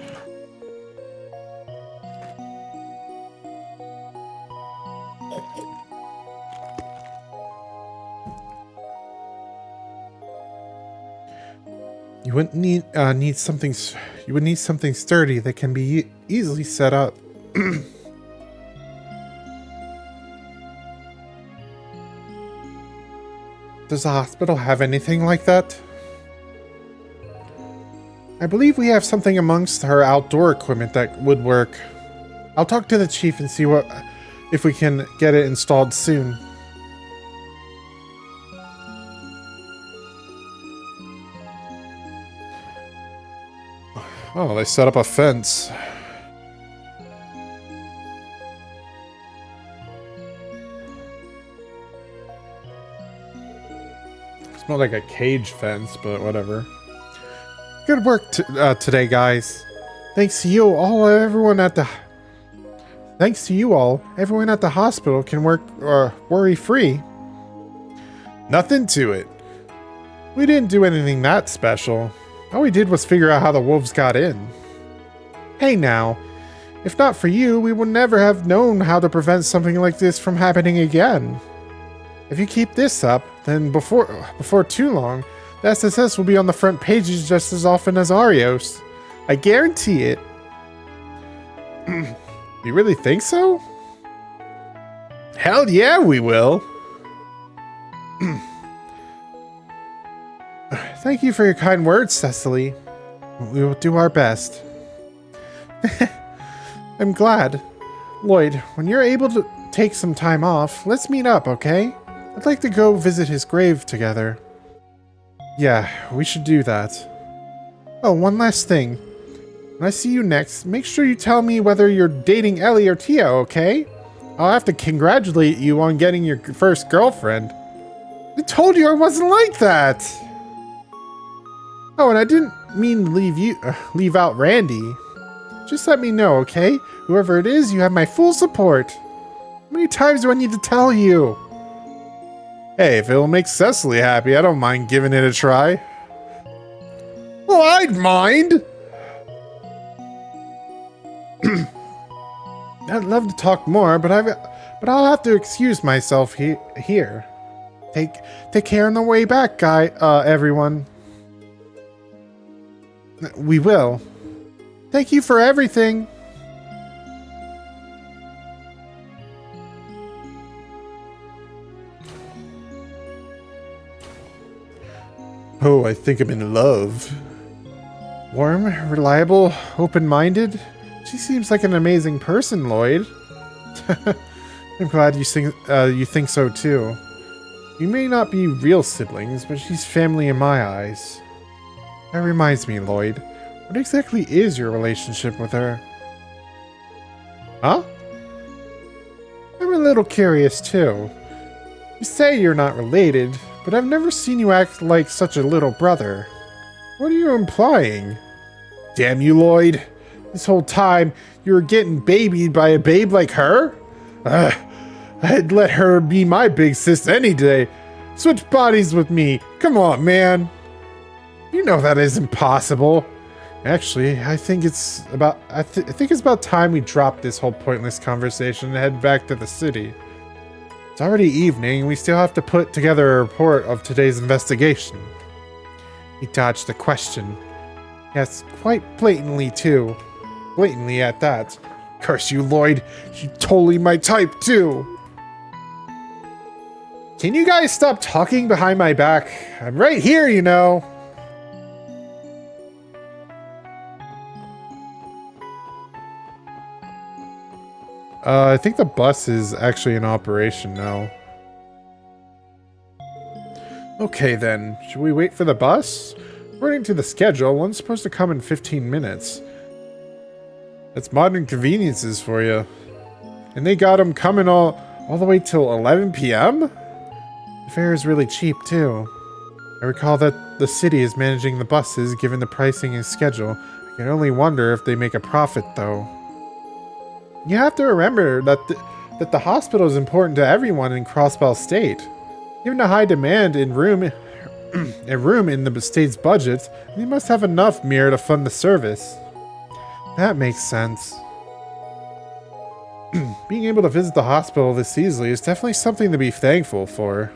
You wouldn't need something. You would need something sturdy that can be easily set up. Does the hospital have anything like that? I believe we have something amongst our outdoor equipment that would work. I'll talk to the chief and see if we can get it installed soon. Oh, they set up a fence. It's more like a cage fence, but whatever. Good work today, guys. Thanks to you all, everyone at the hospital can work worry-free. Nothing to it. We didn't do anything that special. All we did was figure out how the wolves got in. Hey now, if not for you, we would never have known how to prevent something like this from happening again. If you keep this up, then before too long, the SSS will be on the front pages just as often as Arios. I guarantee it. You really think so? Hell yeah, we will. Thank you for your kind words, Cecily. We will do our best. I'm glad. Lloyd, when you're able to take some time off, let's meet up, okay? I'd like to go visit his grave together. Yeah, we should do that. Oh, one last thing. When I see you next, make sure you tell me whether you're dating Ellie or Tia, okay? I'll have to congratulate you on getting your first girlfriend. I told you I wasn't like that! Oh, and I didn't mean leave out Randy. Just let me know, okay? Whoever it is, you have my full support. How many times do I need to tell you? Hey, if it'll make Cecily happy, I don't mind giving it a try. Well, I'd mind! I'd love to talk more, but I'll have to excuse myself here. Take care on the way back, everyone. We will. Thank you for everything. Oh, I think I'm in love. Warm, reliable, open-minded. She seems like an amazing person, Lloyd. I'm glad you think so too. You may not be real siblings, but she's family in my eyes. That reminds me, Lloyd. What exactly is your relationship with her? Huh? I'm a little curious too. You say you're not related, but I've never seen you act like such a little brother. What are you implying? Damn you, Lloyd. This whole time, you were getting babied by a babe like her? I'd let her be my big sis any day. Switch bodies with me. Come on, man. You know that isn't possible. Actually, I think it's about time we drop this whole pointless conversation and head back to the city. It's already evening, and we still have to put together a report of today's investigation. He dodged the question. Yes, quite blatantly, too. Blatantly at that. Curse you, Lloyd. You're totally my type, too. Can you guys stop talking behind my back? I'm right here, you know. I think the bus is actually in operation now. Okay then, should we wait for the bus? According to the schedule, one's supposed to come in 15 minutes. That's modern conveniences for you. And they got them coming all the way till 11 p.m.? The fare is really cheap too. I recall that the city is managing the buses given the pricing and schedule. I can only wonder if they make a profit though. You have to remember that the hospital is important to everyone in Crossbell State. Given the high demand in room in the state's budget, they must have enough mirror to fund the service. That makes sense. Being able to visit the hospital this easily is definitely something to be thankful for.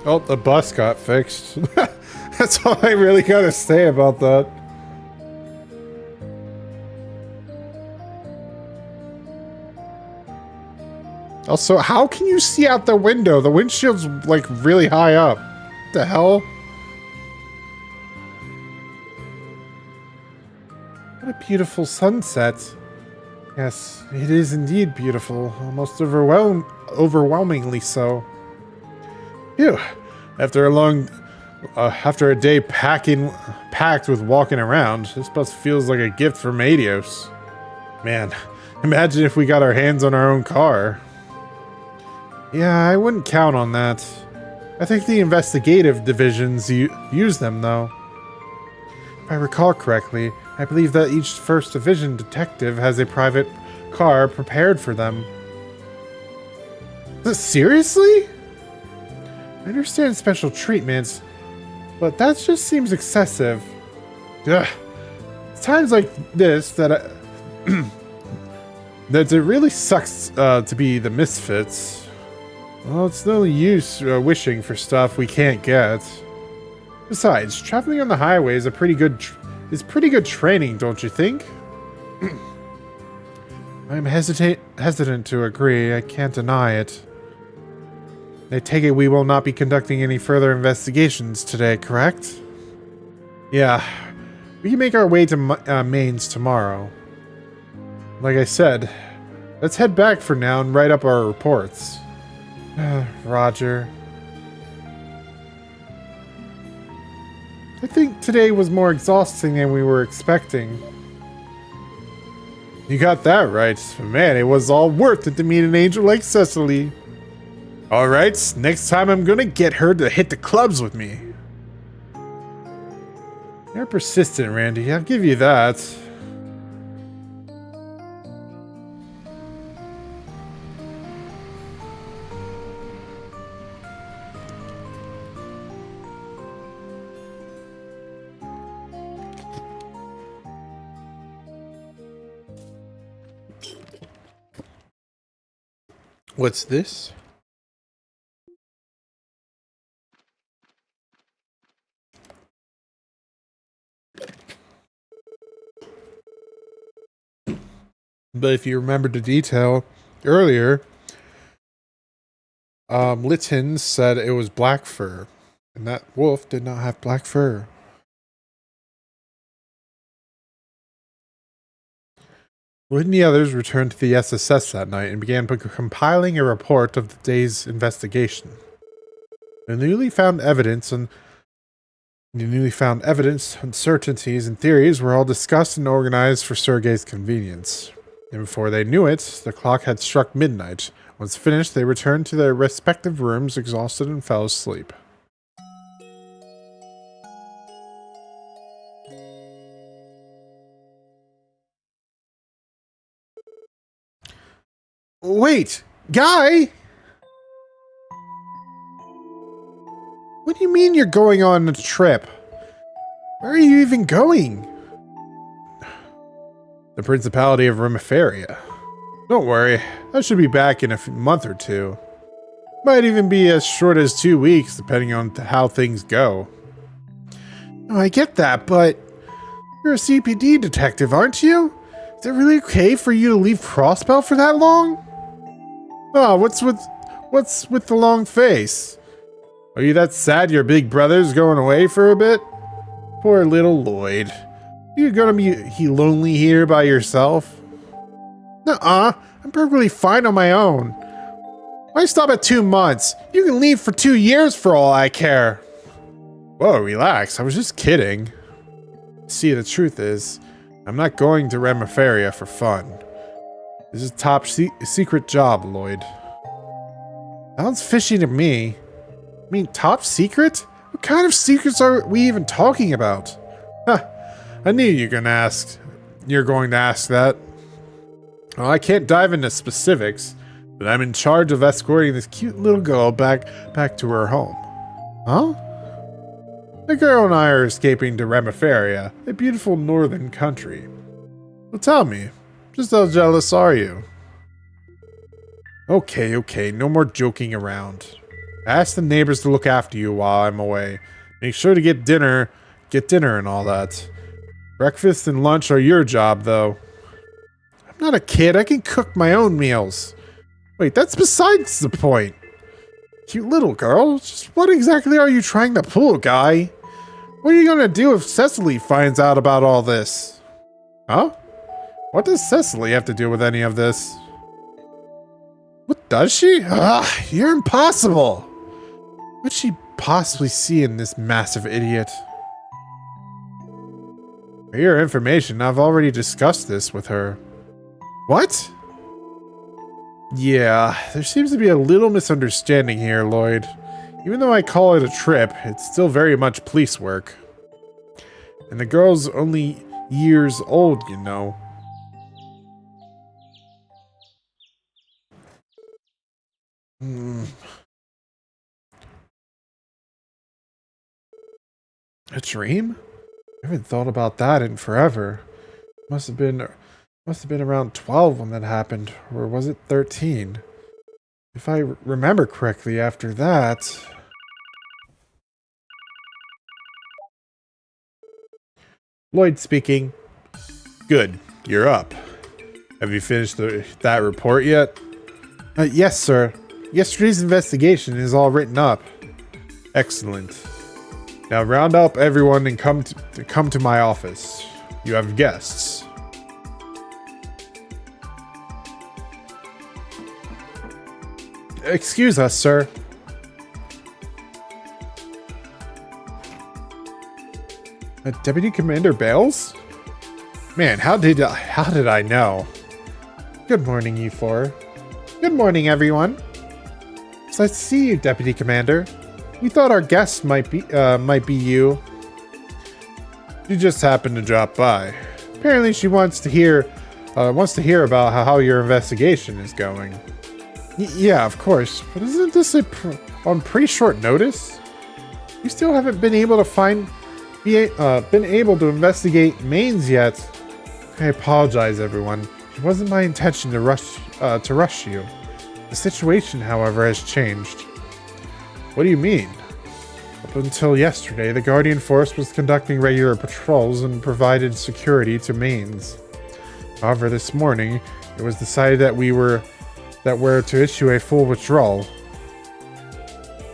Oh, the bus got fixed. That's all I really gotta say about that. Also, how can you see out the window? The windshield's like really high up. What the hell? What a beautiful sunset. Yes, it is indeed beautiful. Almost overwhelmingly so. Phew. After a day packed with walking around, this bus feels like a gift from Adios. Man, imagine if we got our hands on our own car. Yeah, I wouldn't count on that. I think the investigative divisions use them, though. If I recall correctly, I believe that each First Division detective has a private car prepared for them. Seriously? I understand special treatments, but that just seems excessive. Ugh. It's times like this that that it really sucks to be the misfits. Well, it's no use wishing for stuff we can't get. Besides, traveling on the highway is pretty good training, don't you think? I'm hesitant to agree. I can't deny it. I take it we will not be conducting any further investigations today, correct? Yeah, we can make our way to Mainz tomorrow. Like I said, let's head back for now and write up our reports. Roger. I think today was more exhausting than we were expecting. You got that right. Man, it was all worth it to meet an angel like Cecily. Alright, next time I'm gonna get her to hit the clubs with me. You're persistent, Randy. I'll give you that. What's this? But if you remember the detail earlier, Litten said it was black fur, and that wolf did not have black fur. Lloyd and the others returned to the SSS that night and began compiling a report of the day's investigation. The newly found evidence, uncertainties, and theories were all discussed and organized for Sergei's convenience. And before they knew it, the clock had struck midnight. Once finished, they returned to their respective rooms, exhausted, and fell asleep. Wait, Guy! What do you mean you're going on a trip? Where are you even going? The Principality of Rimaferia. Don't worry, I should be back in a month or two. Might even be as short as 2 weeks, depending on how things go. Oh, I get that, but you're a CPD detective, aren't you? Is it really okay for you to leave Crossbell for that long? Oh, what's with the long face? Are you that sad your big brother's going away for a bit? Poor little Lloyd. You're gonna be lonely here by yourself? Nuh-uh, I'm perfectly fine on my own. Why stop at 2 months? You can leave for 2 years for all I care. Whoa, relax, I was just kidding. See, the truth is, I'm not going to Remiferia for fun. This is a top secret job, Lloyd. Sounds fishy to me. I mean, top secret? What kind of secrets are we even talking about? Huh, I knew you were going to ask that. Well, I can't dive into specifics, but I'm in charge of escorting this cute little girl back to her home. Huh? The girl and I are escaping to Remiferia, a beautiful northern country. Well, tell me, just how jealous are you? Okay, no more joking around. Ask the neighbors to look after you while I'm away. Make sure to get dinner and all that. Breakfast and lunch are your job, though. I'm not a kid, I can cook my own meals. Wait, that's besides the point. Cute little girl, just what exactly are you trying to pull, Guy? What are you gonna do if Cecily finds out about all this? Huh? What does Cecily have to do with any of this? What does she? You're impossible! What'd she possibly see in this massive idiot? For your information, I've already discussed this with her. What? Yeah, there seems to be a little misunderstanding here, Lloyd. Even though I call it a trip, it's still very much police work. And the girl's only years old, you know. A dream? I haven't thought about that in forever. Must have been around 12 when that happened, or was it 13? If I remember correctly after that... Lloyd speaking. Good, you're up. Have you finished that report yet? Yes, sir. Yesterday's investigation is all written up. Excellent. Now round up everyone and come to my office. You have guests. Excuse us, sir. Deputy Commander Bales? Man, how did I know? Good morning, you four. Good morning, everyone. It's nice to see you, Deputy Commander. We thought our guest might be you. She just happened to drop by. Apparently, she wants to hear about how your investigation is going. Yeah, of course. But isn't this on pretty short notice? You still haven't been able to investigate Maines yet. I apologize, everyone. It wasn't my intention to rush you. The situation, however, has changed. What do you mean? Up until yesterday, the Guardian Force was conducting regular patrols and provided security to mains. However, this morning, it was decided that we're to issue a full withdrawal.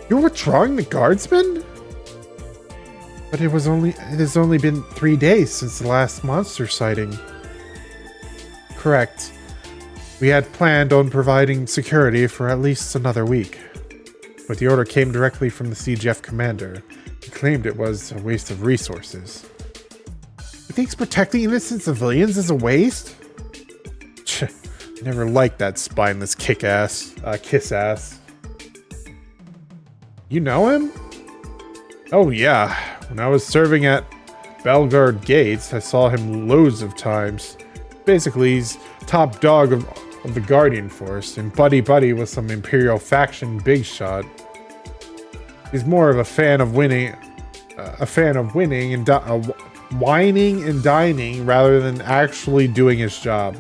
You're withdrawing the guardsmen? But it has only been 3 days since the last monster sighting. Correct. We had planned on providing security for at least another week. But the order came directly from the CGF commander. He claimed it was a waste of resources. He thinks protecting innocent civilians is a waste? I never liked that spineless kiss-ass. You know him? Oh yeah. When I was serving at Belgard Gates, I saw him loads of times. Basically, he's top dog of the Guardian Force, and buddy with some Imperial faction big shot. He's more of a fan of winning and whining and dining rather than actually doing his job.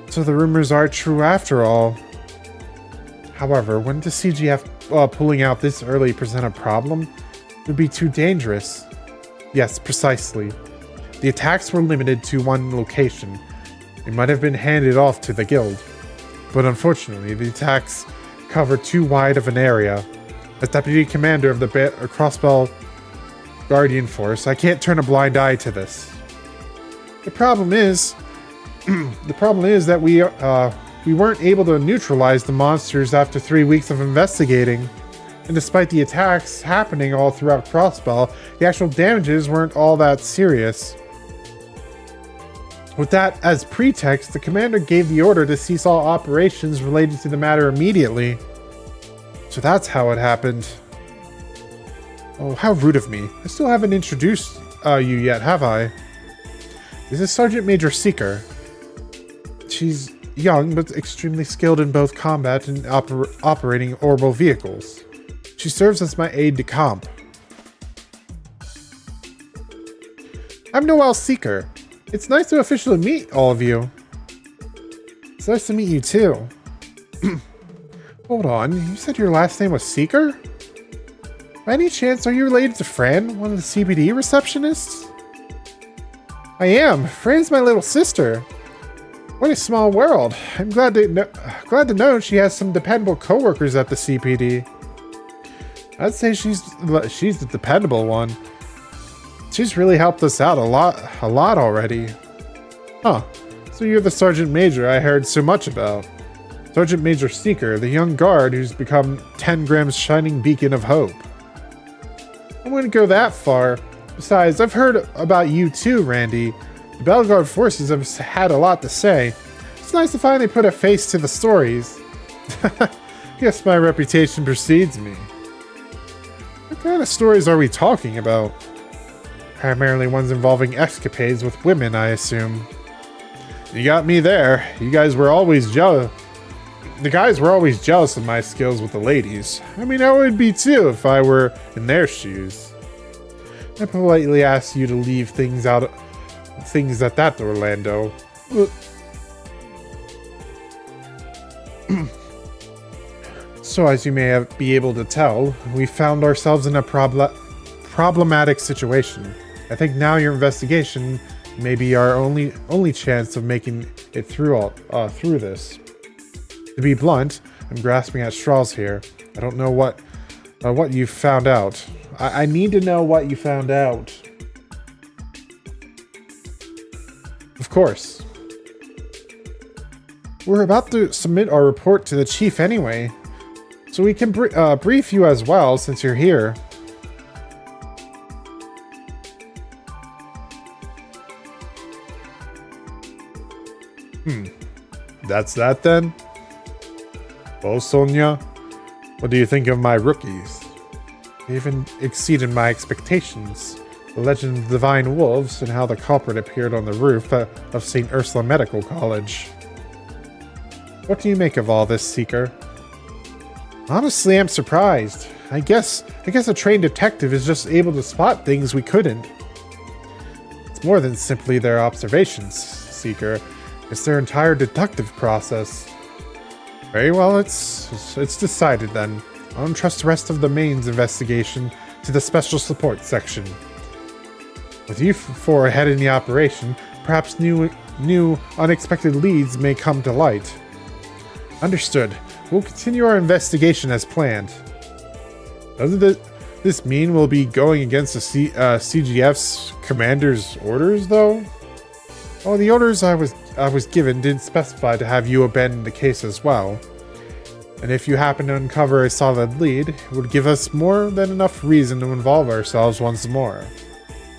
So the rumors are true after all. However, wouldn't the CGF pulling out this early present a problem? It would be too dangerous. Yes, precisely. The attacks were limited to one location. They might have been handed off to the guild. But unfortunately, the attacks cover too wide of an area. As deputy commander of the Crossbell Guardian Force, I can't turn a blind eye to this. The problem is that we weren't able to neutralize the monsters after 3 weeks of investigating. And despite the attacks happening all throughout Crossbell, the actual damages weren't all that serious. With that as pretext, the commander gave the order to cease all operations related to the matter immediately. So that's how it happened. Oh, how rude of me. I still haven't introduced you yet, have I? This is Sergeant Major Seeker. She's young, but extremely skilled in both combat and operating orbital vehicles. She serves as my aide-de-camp. I'm Noel Seeker. It's nice to officially meet all of you. It's nice to meet you too. Hold on, you said your last name was Seeker? By any chance, are you related to Fran, one of the CPD receptionists? I am. Fran's my little sister. What a small world. I'm glad to know she has some dependable coworkers at the CPD. I'd say she's the dependable one. She's really helped us out a lot already. Huh. So you're the Sergeant Major I heard so much about. Sergeant Major Seeker, the young guard who's become Tengrim's shining beacon of hope. I wouldn't go that far. Besides, I've heard about you too, Randy. The Belgard forces have had a lot to say. It's nice to finally put a face to the stories. Guess my reputation precedes me. What kind of stories are we talking about? Primarily ones involving escapades with women, I assume. You got me there. You guys were always jealous. The guys were always jealous of my skills with the ladies. I mean, I would be too if I were in their shoes. I politely asked you to leave things at that, Orlando. So as you may be able to tell, we found ourselves in a problematic situation. I think now your investigation may be our only chance of making it through this. To be blunt, I'm grasping at straws here. I don't know what you found out. I need to know what you found out. Of course. We're about to submit our report to the chief anyway, so we can brief you as well since you're here. That's that then? Well, Sonia, what do you think of my rookies? They even exceeded my expectations. The legend of the Divine Wolves and how the culprit appeared on the roof of St. Ursula Medical College. What do you make of all this, Seeker? Honestly, I'm surprised. I guess a trained detective is just able to spot things we couldn't. It's more than simply their observations, Seeker. It's their entire deductive process. Very well, it's decided then. I'll entrust the rest of the main's investigation to the special support section. With you four ahead in the operation, perhaps new unexpected leads may come to light. Understood. We'll continue our investigation as planned. Doesn't this mean we'll be going against the CGF's commander's orders, though? Oh, the orders I was given didn't specify to have you abandon the case as well. And if you happen to uncover a solid lead, it would give us more than enough reason to involve ourselves once more.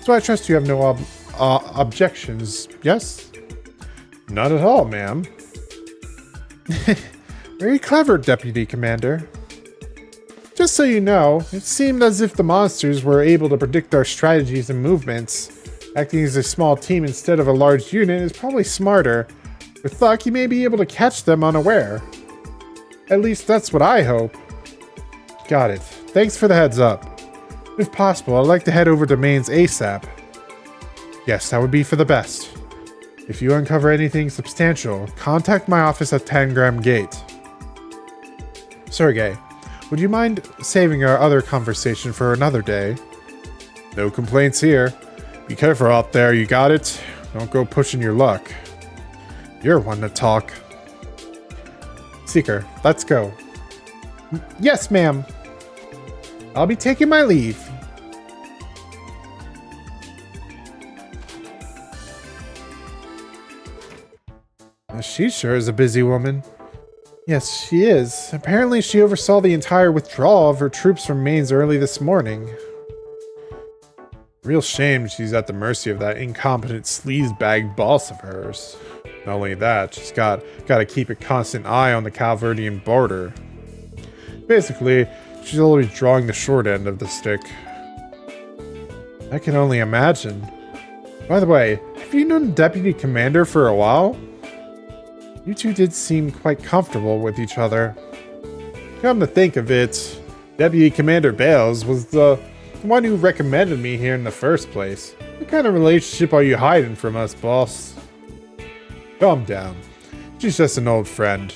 So I trust you have no objections, yes? Not at all, ma'am. Very clever, Deputy Commander. Just so you know, it seemed as if the monsters were able to predict our strategies and movements. Acting as a small team instead of a large unit is probably smarter. With luck, you may be able to catch them unaware. At least that's what I hope. Got it. Thanks for the heads up. If possible, I'd like to head over to Mainz ASAP. Yes, that would be for the best. If you uncover anything substantial, contact my office at Tangram Gate. Sergey, would you mind saving our other conversation for another day? No complaints here. Be careful out there, you got it? Don't go pushing your luck. You're one to talk. Seeker, let's go. Yes, ma'am. I'll be taking my leave. She sure is a busy woman. Yes, she is. Apparently she oversaw the entire withdrawal of her troops from Mainz early this morning. Real shame she's at the mercy of that incompetent sleazebag boss of hers. Not only that, she's got to keep a constant eye on the Calverdian border. Basically, she's always drawing the short end of the stick. I can only imagine. By the way, have you known the Deputy Commander for a while? You two did seem quite comfortable with each other. Come to think of it, Deputy Commander Bales was the one who recommended me here in the first place. What kind of relationship are you hiding from us, boss? Calm down. She's just an old friend.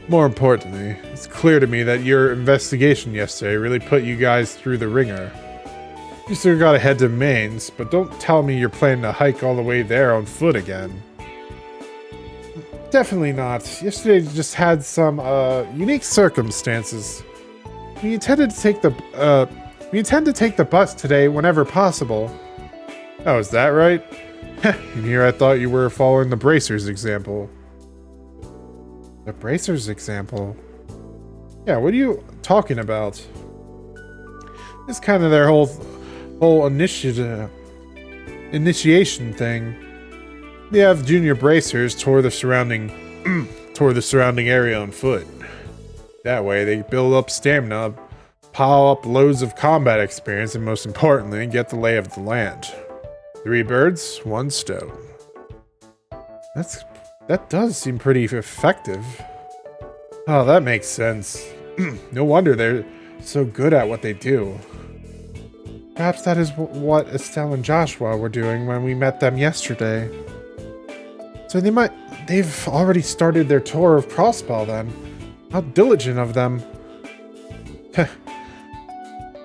More importantly, it's clear to me that your investigation yesterday really put you guys through the ringer. You still gotta head to Mainz, but don't tell me you're planning to hike all the way there on foot again. Definitely not. Yesterday just had some unique circumstances. We intend to take the bus today whenever possible. Oh, is that right? And here I thought you were following the Bracers example. The Bracers example? Yeah, what are you talking about? It's kind of their whole initiation thing. They have junior bracers tour the surrounding area on foot. That way they build up stamina, pile up loads of combat experience, and most importantly, get the lay of the land. 3 birds, 1 stone. That does seem pretty effective. Oh, that makes sense. No wonder they're so good at what they do. Perhaps that is what Estelle and Joshua were doing when we met them yesterday. So they've already started their tour of Crossbell then. How diligent of them.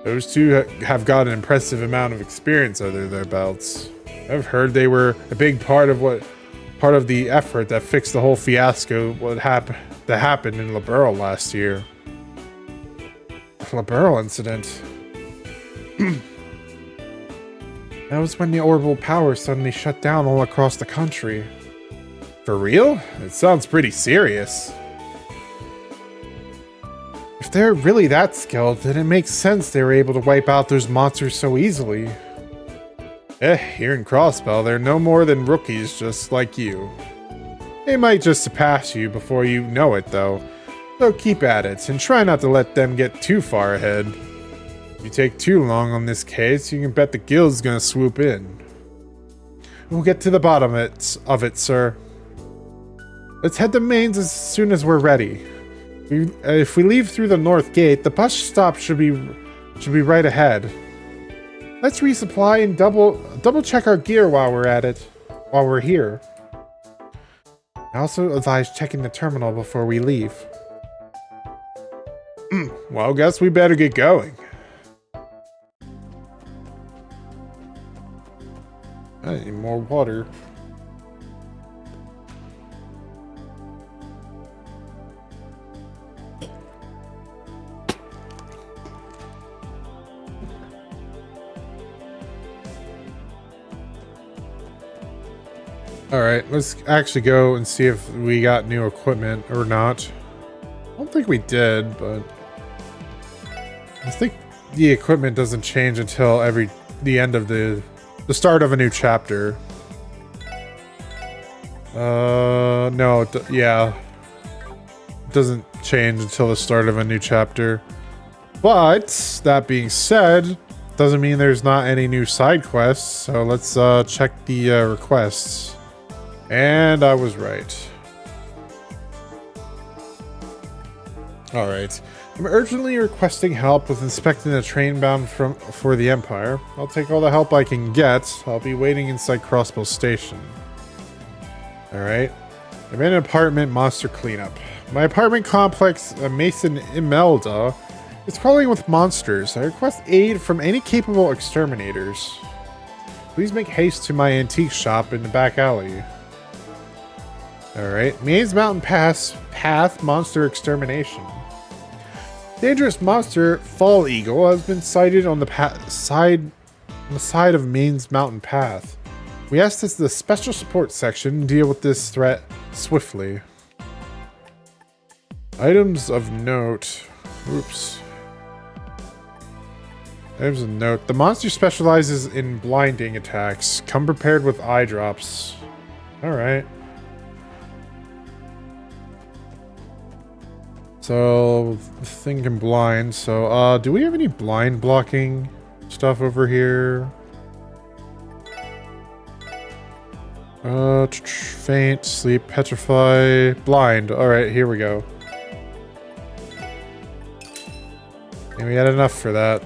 Those two have got an impressive amount of experience under their belts. I've heard they were a big part of the effort that fixed the whole fiasco that happened in Liberl last year. The Liberl incident. That was when the orbital power suddenly shut down all across the country. For real? It sounds pretty serious. If they're really that skilled, then it makes sense they were able to wipe out those monsters so easily. Here in Crossbell, they're no more than rookies just like you. They might just surpass you before you know it, though. So keep at it, and try not to let them get too far ahead. If you take too long on this case, you can bet the guild's gonna swoop in. We'll get to the bottom of it, sir. Let's head to Mainz as soon as we're ready. If we leave through the north gate, the bus stop should be right ahead. Let's resupply and double check our gear while we're at it. while we're here. I also advise checking the terminal before we leave. Well, guess we better get going. I need more water. Alright, let's actually go and see if we got new equipment or not. I don't think we did, but I think the equipment doesn't change until the end of the start of a new chapter. No, yeah. It doesn't change until the start of a new chapter. But, that being said, doesn't mean there's not any new side quests, so let's check the requests. And I was right. Alright. I'm urgently requesting help with inspecting a train bound for the Empire. I'll take all the help I can get. I'll be waiting inside Crossbow Station. Alright. I'm in an apartment monster cleanup. My apartment complex, Mason Imelda, is crawling with monsters. I request aid from any capable exterminators. Please make haste to my antique shop in the back alley. Alright. Maze Mountain Path Monster Extermination. Dangerous monster Fall Eagle has been sighted on the side of Mains Mountain Path. We asked that the special support section deal with this threat swiftly. Items of note. Oops. Items of note. The monster specializes in blinding attacks. Come prepared with eye drops. Alright. So, the thing can blind. So, do we have any blind blocking stuff over here? Faint, sleep, petrify, blind. Alright, here we go. And we had enough for that.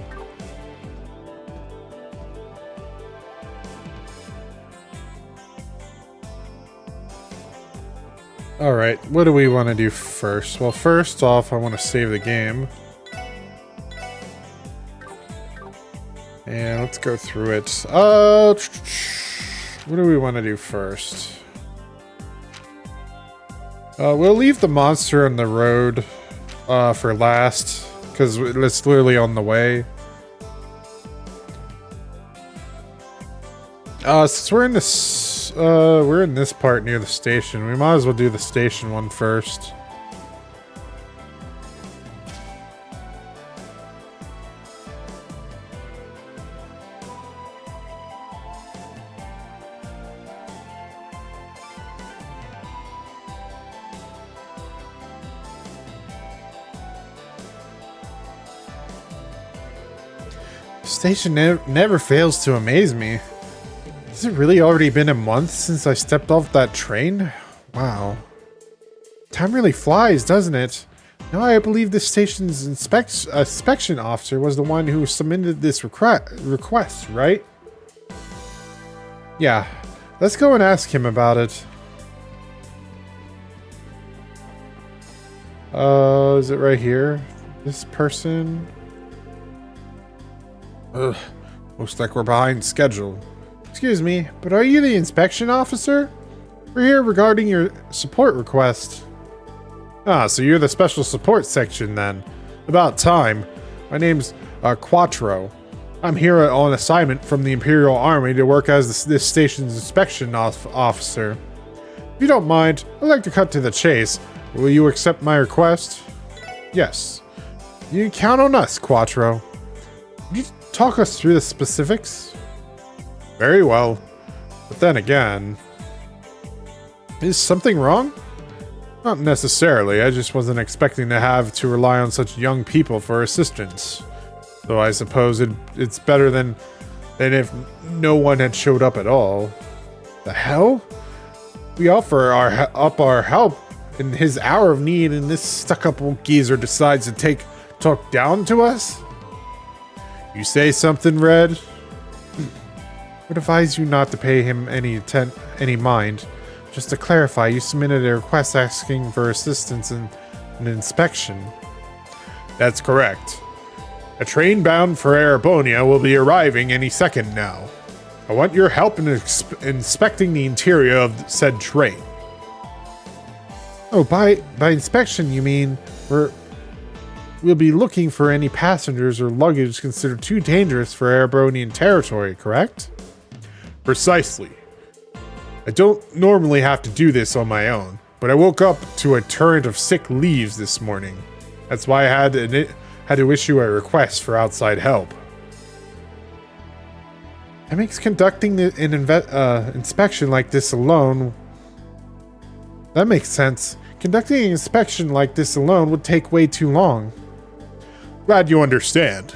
Alright, what do we want to do first? Well, first off, I want to save the game. And let's go through it. What do we want to do first? We'll leave the monster on the road for last, because it's literally on the way. Since we're in this part near the station, we might as well do the station one first. The station never fails to amaze me. Has it really already been a month since I stepped off that train? Wow. Time really flies, doesn't it? Now I believe the station's inspection officer was the one who submitted this request, right? Yeah. Let's go and ask him about it. Is it right here? This person? Ugh. Looks like we're behind schedule. Excuse me, but are you the inspection officer? We're here regarding your support request. Ah, so you're the special support section then. About time. My name's Quattro. I'm here on assignment from the Imperial Army to work as this station's inspection officer. If you don't mind, I'd like to cut to the chase. Will you accept my request? Yes. You can count on us, Quattro. Would you talk us through the specifics? Very well. But then again... Is something wrong? Not necessarily. I just wasn't expecting to have to rely on such young people for assistance. Though I suppose it's better than if no one had showed up at all. The hell? We offer our help in his hour of need, and this stuck-up old geezer decides to talk down to us? You say something, Red? Would advise you not to pay him any any mind. Just to clarify, you submitted a request asking for assistance in an inspection. That's correct. A train bound for Arabonia will be arriving any second now. I want your help in inspecting the interior of said train. Oh, by inspection, you mean we'll be looking for any passengers or luggage considered too dangerous for Arabonian territory, correct? Precisely. I don't normally have to do this on my own, but I woke up to a torrent of sick leaves this morning. That's why I had to issue a request for outside help. That makes conducting an inspection like this alone... That makes sense. Conducting an inspection like this alone would take way too long. Glad you understand.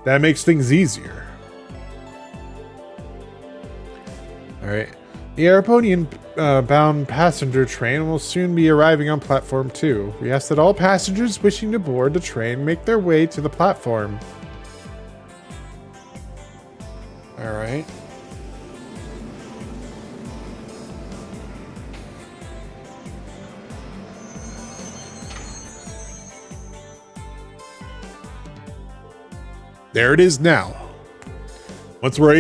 That makes things easier. Alright. The Arabonian bound passenger train will soon be arriving on platform 2. We ask that all passengers wishing to board the train make their way to the platform. Alright. There it is now. Once we're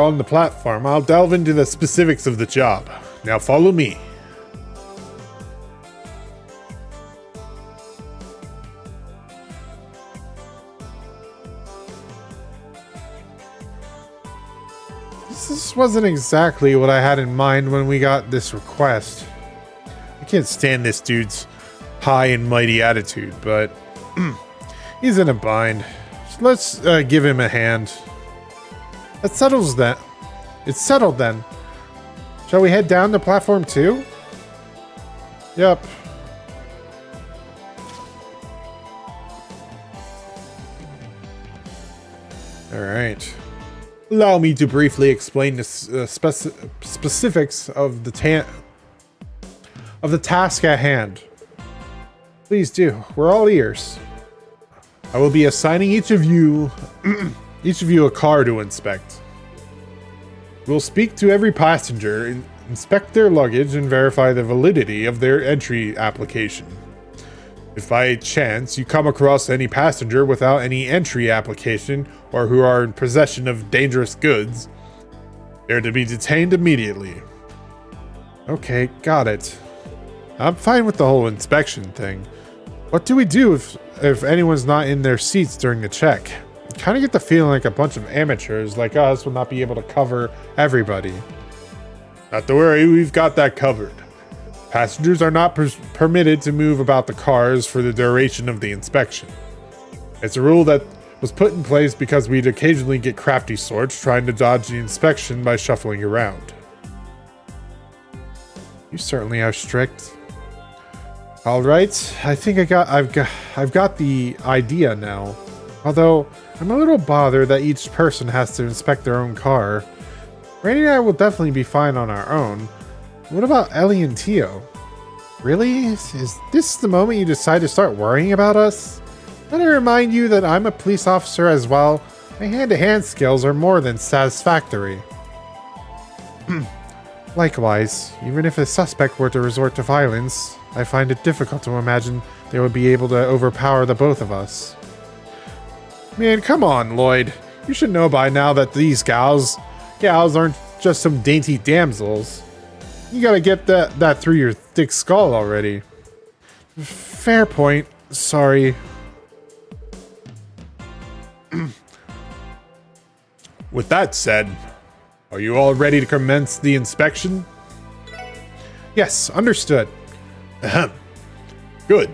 on the platform, I'll delve into the specifics of the job. Now follow me. This wasn't exactly what I had in mind when we got this request. I can't stand this dude's high and mighty attitude, but he's in a bind. So let's give him a hand. That settles that. It's settled then. Shall we head down to platform 2? Yep. Alright. Allow me to briefly explain the specifics of the task at hand. Please do. We're all ears. I will be assigning each of you a car to inspect. We'll speak to every passenger, inspect their luggage, and verify the validity of their entry application. If by chance you come across any passenger without any entry application or who are in possession of dangerous goods, they're to be detained immediately. Okay, got it. I'm fine with the whole inspection thing. What do we do if anyone's not in their seats during the check? I kind of get the feeling like a bunch of amateurs like us will not be able to cover everybody. Not to worry, we've got that covered. Passengers are not permitted to move about the cars for the duration of the inspection. It's a rule that was put in place because we'd occasionally get crafty sorts trying to dodge the inspection by shuffling around. You certainly are strict. All right, I think I've got the idea now. Although I'm a little bothered that each person has to inspect their own car. Randy and I will definitely be fine on our own. What about Ellie and Tio? Really? Is this the moment you decide to start worrying about us? Let me remind you that I'm a police officer as well. My hand-to-hand skills are more than satisfactory. Likewise, even if a suspect were to resort to violence, I find it difficult to imagine they would be able to overpower the both of us. Man, come on, Lloyd. You should know by now that these gals aren't just some dainty damsels. You gotta get that through your thick skull already. Fair point. Sorry. With that said, are you all ready to commence the inspection? Yes, understood. Ahem. Good.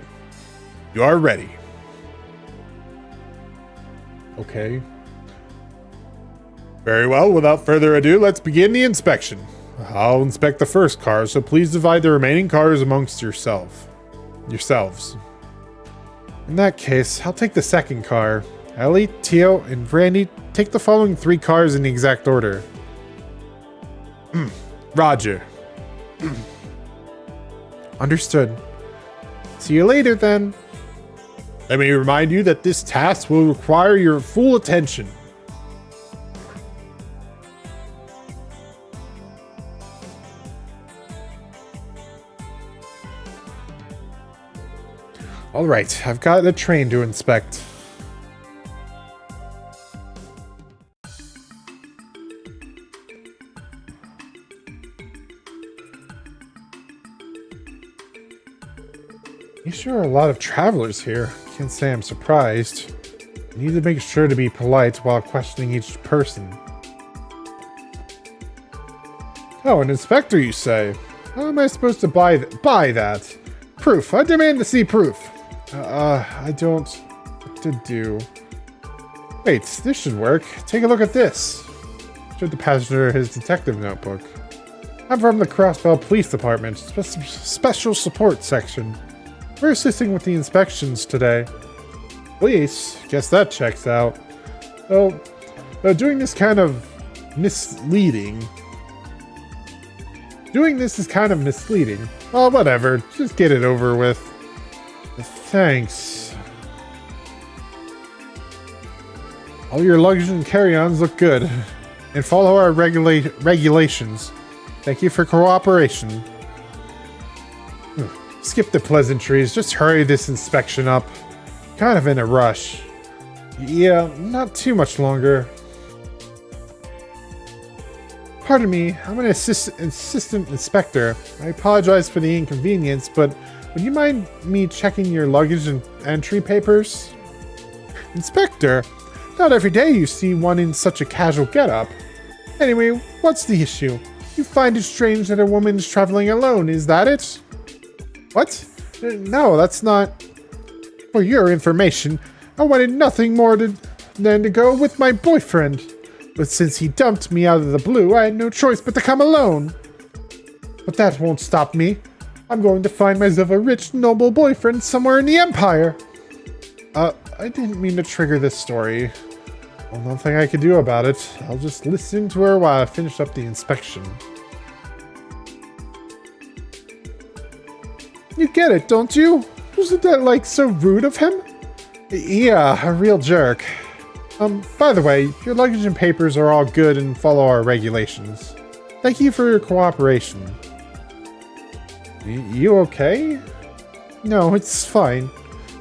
You are ready. Okay. Very well, without further ado, let's begin the inspection. I'll inspect the first car, so please divide the remaining cars amongst yourselves. In that case, I'll take the second car. Ellie, Tio, and Randy, take the following 3 cars in the exact order. Roger. Understood. See you later, then. Let me remind you that this task will require your full attention. All right, I've got a train to inspect. You sure are a lot of travelers here. Can't say I'm surprised. You need to make sure to be polite while questioning each person. Oh, an inspector, you say? How am I supposed to buy that? Proof. I demand to see proof. I don't... What to do? Wait, this should work. Take a look at this. Showed the passenger his detective notebook. I'm from the Crossbell Police Department, Special Support Section. We're assisting with the inspections today. Police? Guess that checks out. Well, doing this is kind of misleading. Well, whatever. Just get it over with. Thanks. All your luggage and carry-ons look good. And follow our regulations. Thank you for cooperation. Skip the pleasantries. Just hurry this inspection up. Kind of in a rush. Yeah, not too much longer. Pardon me, I'm an assistant inspector. I apologize for the inconvenience, but would you mind me checking your luggage and entry papers? Inspector? Not every day you see one in such a casual getup. Anyway, what's the issue? You find it strange that a woman is traveling alone, is that it? What? No, that's not... For your information, I wanted nothing more than to go with my boyfriend. But since he dumped me out of the blue, I had no choice but to come alone. But that won't stop me. I'm going to find myself a rich, noble boyfriend somewhere in the Empire. I didn't mean to trigger this story. Well, nothing I can do about it. I'll just listen to her while I finish up the inspection. You get it, don't you? Wasn't that, like, so rude of him? Yeah, a real jerk. By the way, your luggage and papers are all good and follow our regulations. Thank you for your cooperation. You okay? No, it's fine.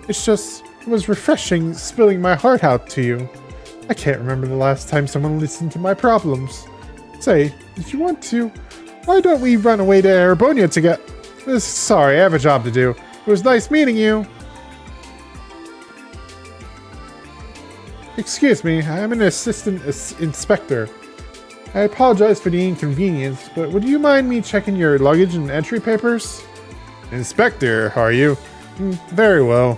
It's just, it was refreshing spilling my heart out to you. I can't remember the last time someone listened to my problems. Say, if you want to, why don't we run away to Erebonia together? Sorry, I have a job to do. It was nice meeting you. Excuse me, I'm an assistant inspector. I apologize for the inconvenience, but would you mind me checking your luggage and entry papers? Inspector, are you? Very well.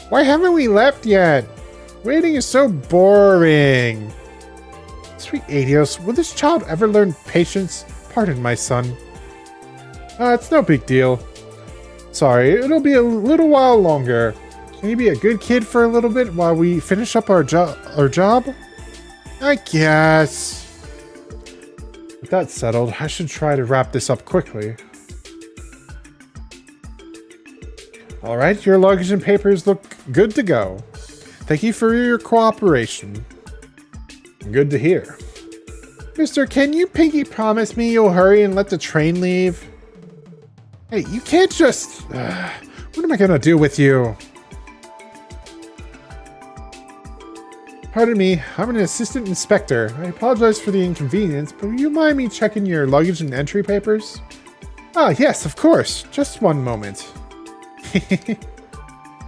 Why haven't we left yet? Waiting is so boring. Sweet Adios, will this child ever learn patience? Pardon my son. It's no big deal. Sorry, it'll be a little while longer. Can you be a good kid for a little bit while we finish up our job? I guess. With that settled, I should try to wrap this up quickly. Alright, your luggage and papers look good to go. Thank you for your cooperation. Good to hear. Mister, can you pinky promise me you'll hurry and let the train leave? Hey, you can't just... what am I gonna do with you? Pardon me, I'm an assistant inspector. I apologize for the inconvenience, but would you mind me checking your luggage and entry papers? Ah, yes, of course. Just one moment.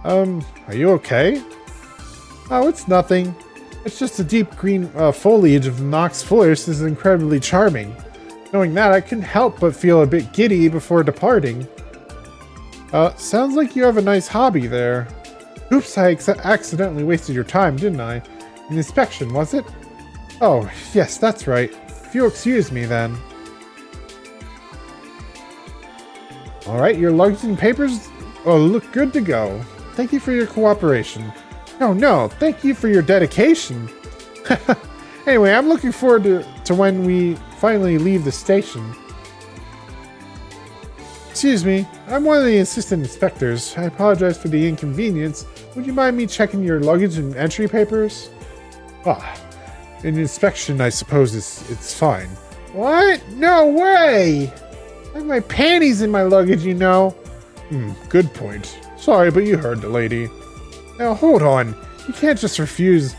Are you okay? Oh, it's nothing. It's just the deep green foliage of the Nox Forest is incredibly charming. Knowing that, I couldn't help but feel a bit giddy before departing. Sounds like you have a nice hobby there. Oops, I accidentally wasted your time, didn't I? An inspection, was it? Oh, yes, that's right. If you'll excuse me, then. Alright, your luggage and papers look good to go. Thank you for your cooperation. No, thank you for your dedication. Anyway, I'm looking forward to when we finally leave the station. Excuse me, I'm one of the assistant inspectors. I apologize for the inconvenience. Would you mind me checking your luggage and entry papers? An inspection, I suppose it's fine. What? No way! I have my panties in my luggage, you know. Good point. Sorry, but you heard the lady. Now, hold on. You can't just refuse.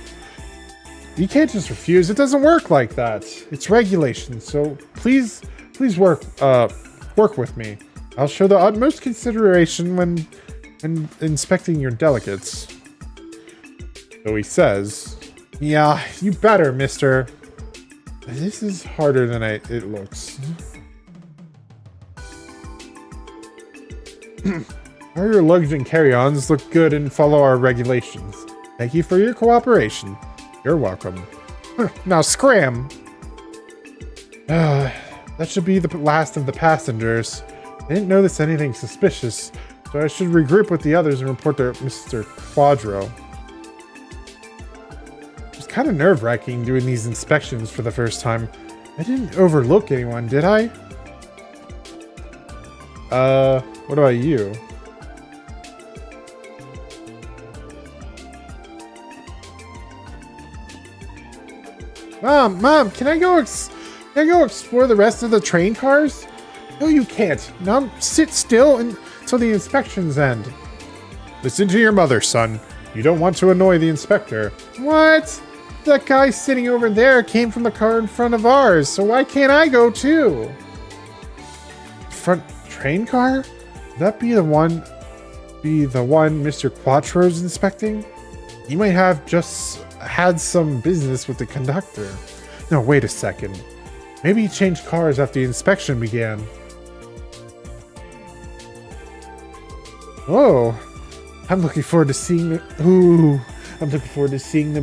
You can't just refuse. It doesn't work like that. It's regulations, so please work with me. I'll show the utmost consideration when inspecting your delegates. So he says, yeah, you better, mister. This is harder than it looks. All your luggage and carry-ons look good and follow our regulations. Thank you for your cooperation. You're welcome. Now scram! That should be the last of the passengers. I didn't notice anything suspicious, so I should regroup with the others and report to Mr. Quadro. It was kind of nerve-wracking doing these inspections for the first time. I didn't overlook anyone, did I? What about you? Mom, can I go explore the rest of the train cars? No, you can't. Now sit still until the inspections end. Listen to your mother, son. You don't want to annoy the inspector. What? That guy sitting over there came from the car in front of ours, so why can't I go too? Front train car? Would that be the one Mr. Quattro's inspecting? He might have just had some business with the conductor. No, wait a second. Maybe he changed cars after the inspection began. Oh, I'm looking forward to seeing the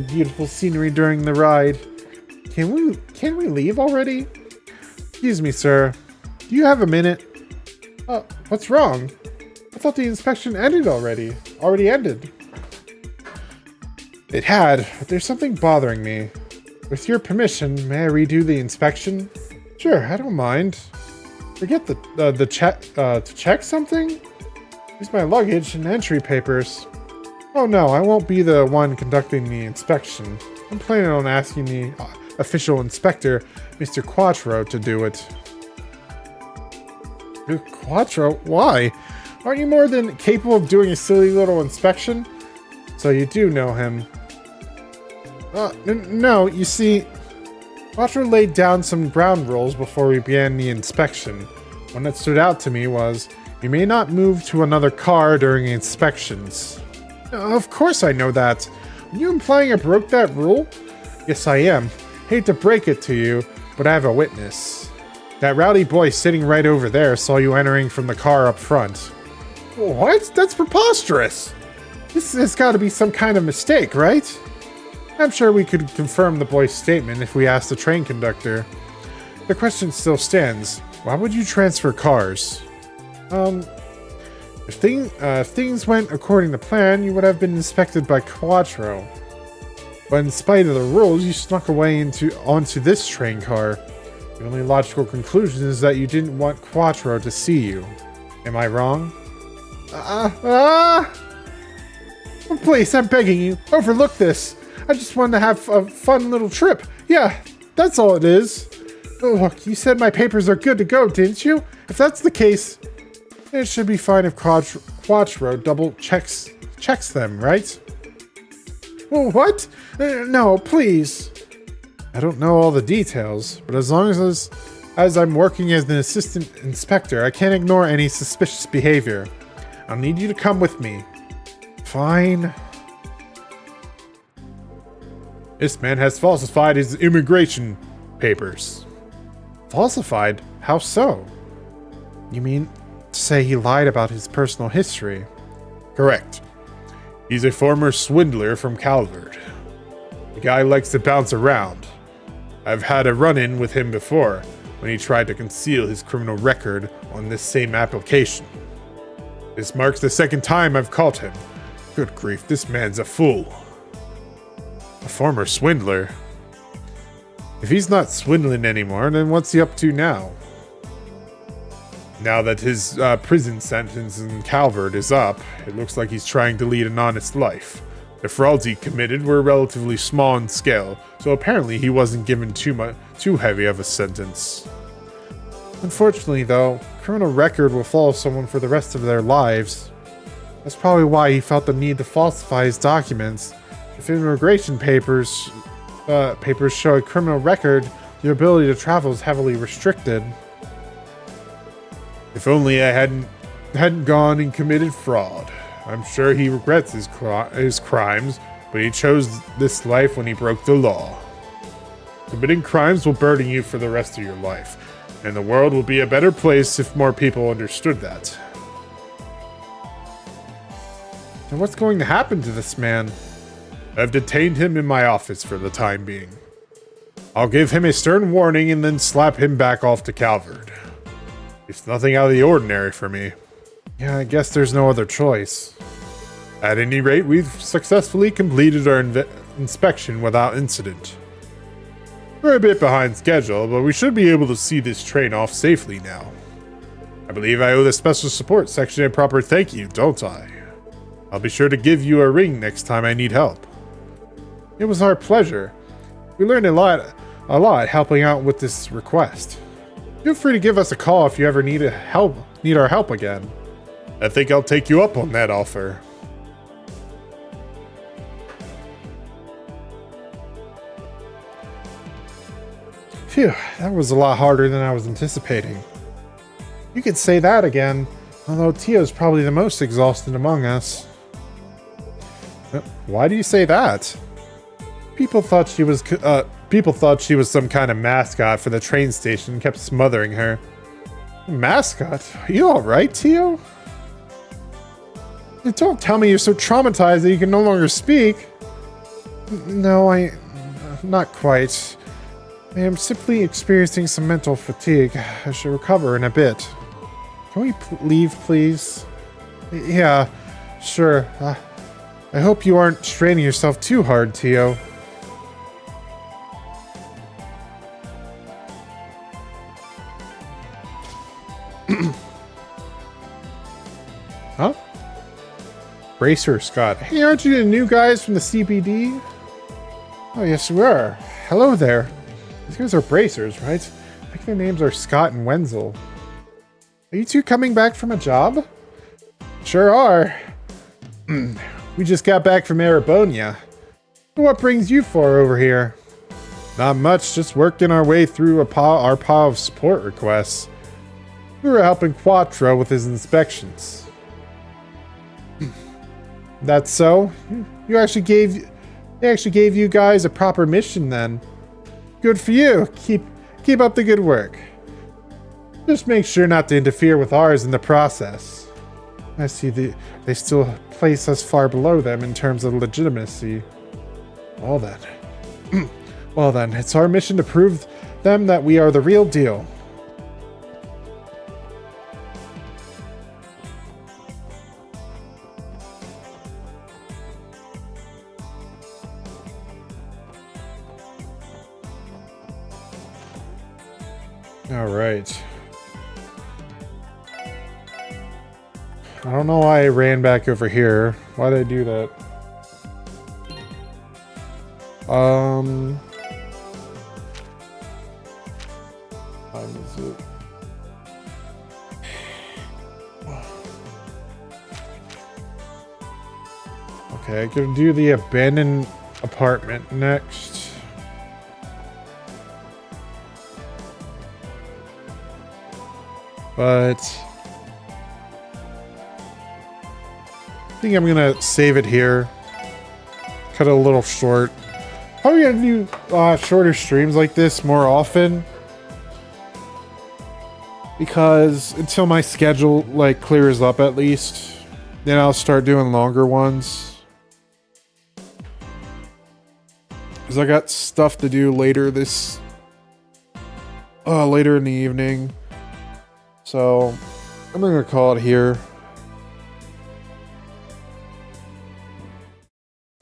beautiful scenery during the ride. Can we leave already? Excuse me, sir. Do you have a minute? What's wrong? I thought the inspection ended already. Already ended. It had, but there's something bothering me. With your permission, may I redo the inspection? Sure, I don't mind. Forget to check something? Here's my luggage and entry papers. Oh no, I won't be the one conducting the inspection. I'm planning on asking the official inspector, Mr. Quattro, to do it. Quattro? Why? Aren't you more than capable of doing a silly little inspection? So you do know him. No, you see, Quattro laid down some ground rules before we began the inspection. One that stood out to me was, you may not move to another car during inspections. Of course I know that. Are you implying I broke that rule? Yes, I am. Hate to break it to you, but I have a witness. That rowdy boy sitting right over there saw you entering from the car up front. What? That's preposterous! This has got to be some kind of mistake, right? I'm sure we could confirm the boy's statement if we asked the train conductor. The question still stands. Why would you transfer cars? If things went according to plan, you would have been inspected by Quattro. But in spite of the rules, you snuck away onto this train car. The only logical conclusion is that you didn't want Quattro to see you. Am I wrong? Please, I'm begging you, overlook this. I just wanted to have a fun little trip. Yeah, that's all it is. Look, you said my papers are good to go, didn't you? If that's the case, it should be fine if Quattro double checks them, right? Well, what? No, please. I don't know all the details, but as long as I'm working as an assistant inspector, I can't ignore any suspicious behavior. I'll need you to come with me. Fine. This man has falsified his immigration papers. Falsified? How so? You mean to say he lied about his personal history? Correct. He's a former swindler from Calvert. The guy likes to bounce around. I've had a run-in with him before, when he tried to conceal his criminal record on this same application. This marks the second time I've caught him. Good grief, this man's a fool. A former swindler? If he's not swindling anymore, then what's he up to now? Now that his prison sentence in Calvert is up, it looks like he's trying to lead an honest life. The frauds he committed were relatively small in scale, so apparently he wasn't given too heavy of a sentence. Unfortunately though, criminal record will follow someone for the rest of their lives. That's probably why he felt the need to falsify his documents. If immigration papers show a criminal record, your ability to travel is heavily restricted. If only I hadn't gone and committed fraud. I'm sure he regrets his crimes, but he chose this life when he broke the law. Committing crimes will burden you for the rest of your life, and the world will be a better place if more people understood that. And what's going to happen to this man? I've detained him in my office for the time being. I'll give him a stern warning and then slap him back off to Calvard. It's nothing out of the ordinary for me. Yeah, I guess there's no other choice. At any rate, we've successfully completed our inspection without incident. We're a bit behind schedule, but we should be able to see this train off safely now. I believe I owe the Special Support Section a proper thank you, don't I? I'll be sure to give you a ring next time I need help. It was our pleasure. We learned a lot helping out with this request. Feel free to give us a call if you ever need our help again. I think I'll take you up on that offer. Phew, that was a lot harder than I was anticipating. You could say that again, although Tio's probably the most exhausted among us. Why do you say that? People thought she was some kind of mascot for the train station and kept smothering her. Mascot? Are you alright, Tio? Don't tell me you're so traumatized that you can no longer speak. No, not quite. I am simply experiencing some mental fatigue. I should recover in a bit. Can we leave, please? Yeah, sure. I hope you aren't straining yourself too hard, Tio. Huh? Bracer Scott. Hey, aren't you the new guys from the CBD? Oh, yes, we are. Hello there. These guys are bracers, right? I think their names are Scott and Wenzel. Are you two coming back from a job? Sure are. We just got back from Arabonia. What brings you four over here? Not much, just working our way through our pile of support requests. We were helping Quattro with his inspections. That's so? They actually gave you guys a proper mission then. Good for you. Keep up the good work. Just make sure not to interfere with ours in the process. I see they still place us far below them in terms of legitimacy. Well then, it's our mission to prove them that we are the real deal. All right. I don't know why I ran back over here. Why did I do that? Time is it? Okay, I'm gonna do the abandoned apartment next. But I think I'm gonna save it here. Cut it a little short. Probably gonna do shorter streams like this more often, because until my schedule like clears up at least, then I'll start doing longer ones. Cause I got stuff to do later later in the evening. So I'm gonna call it here.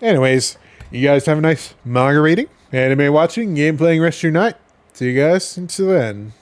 Anyways, you guys have a nice manga reading, anime watching, game playing rest of your night. See you guys until then.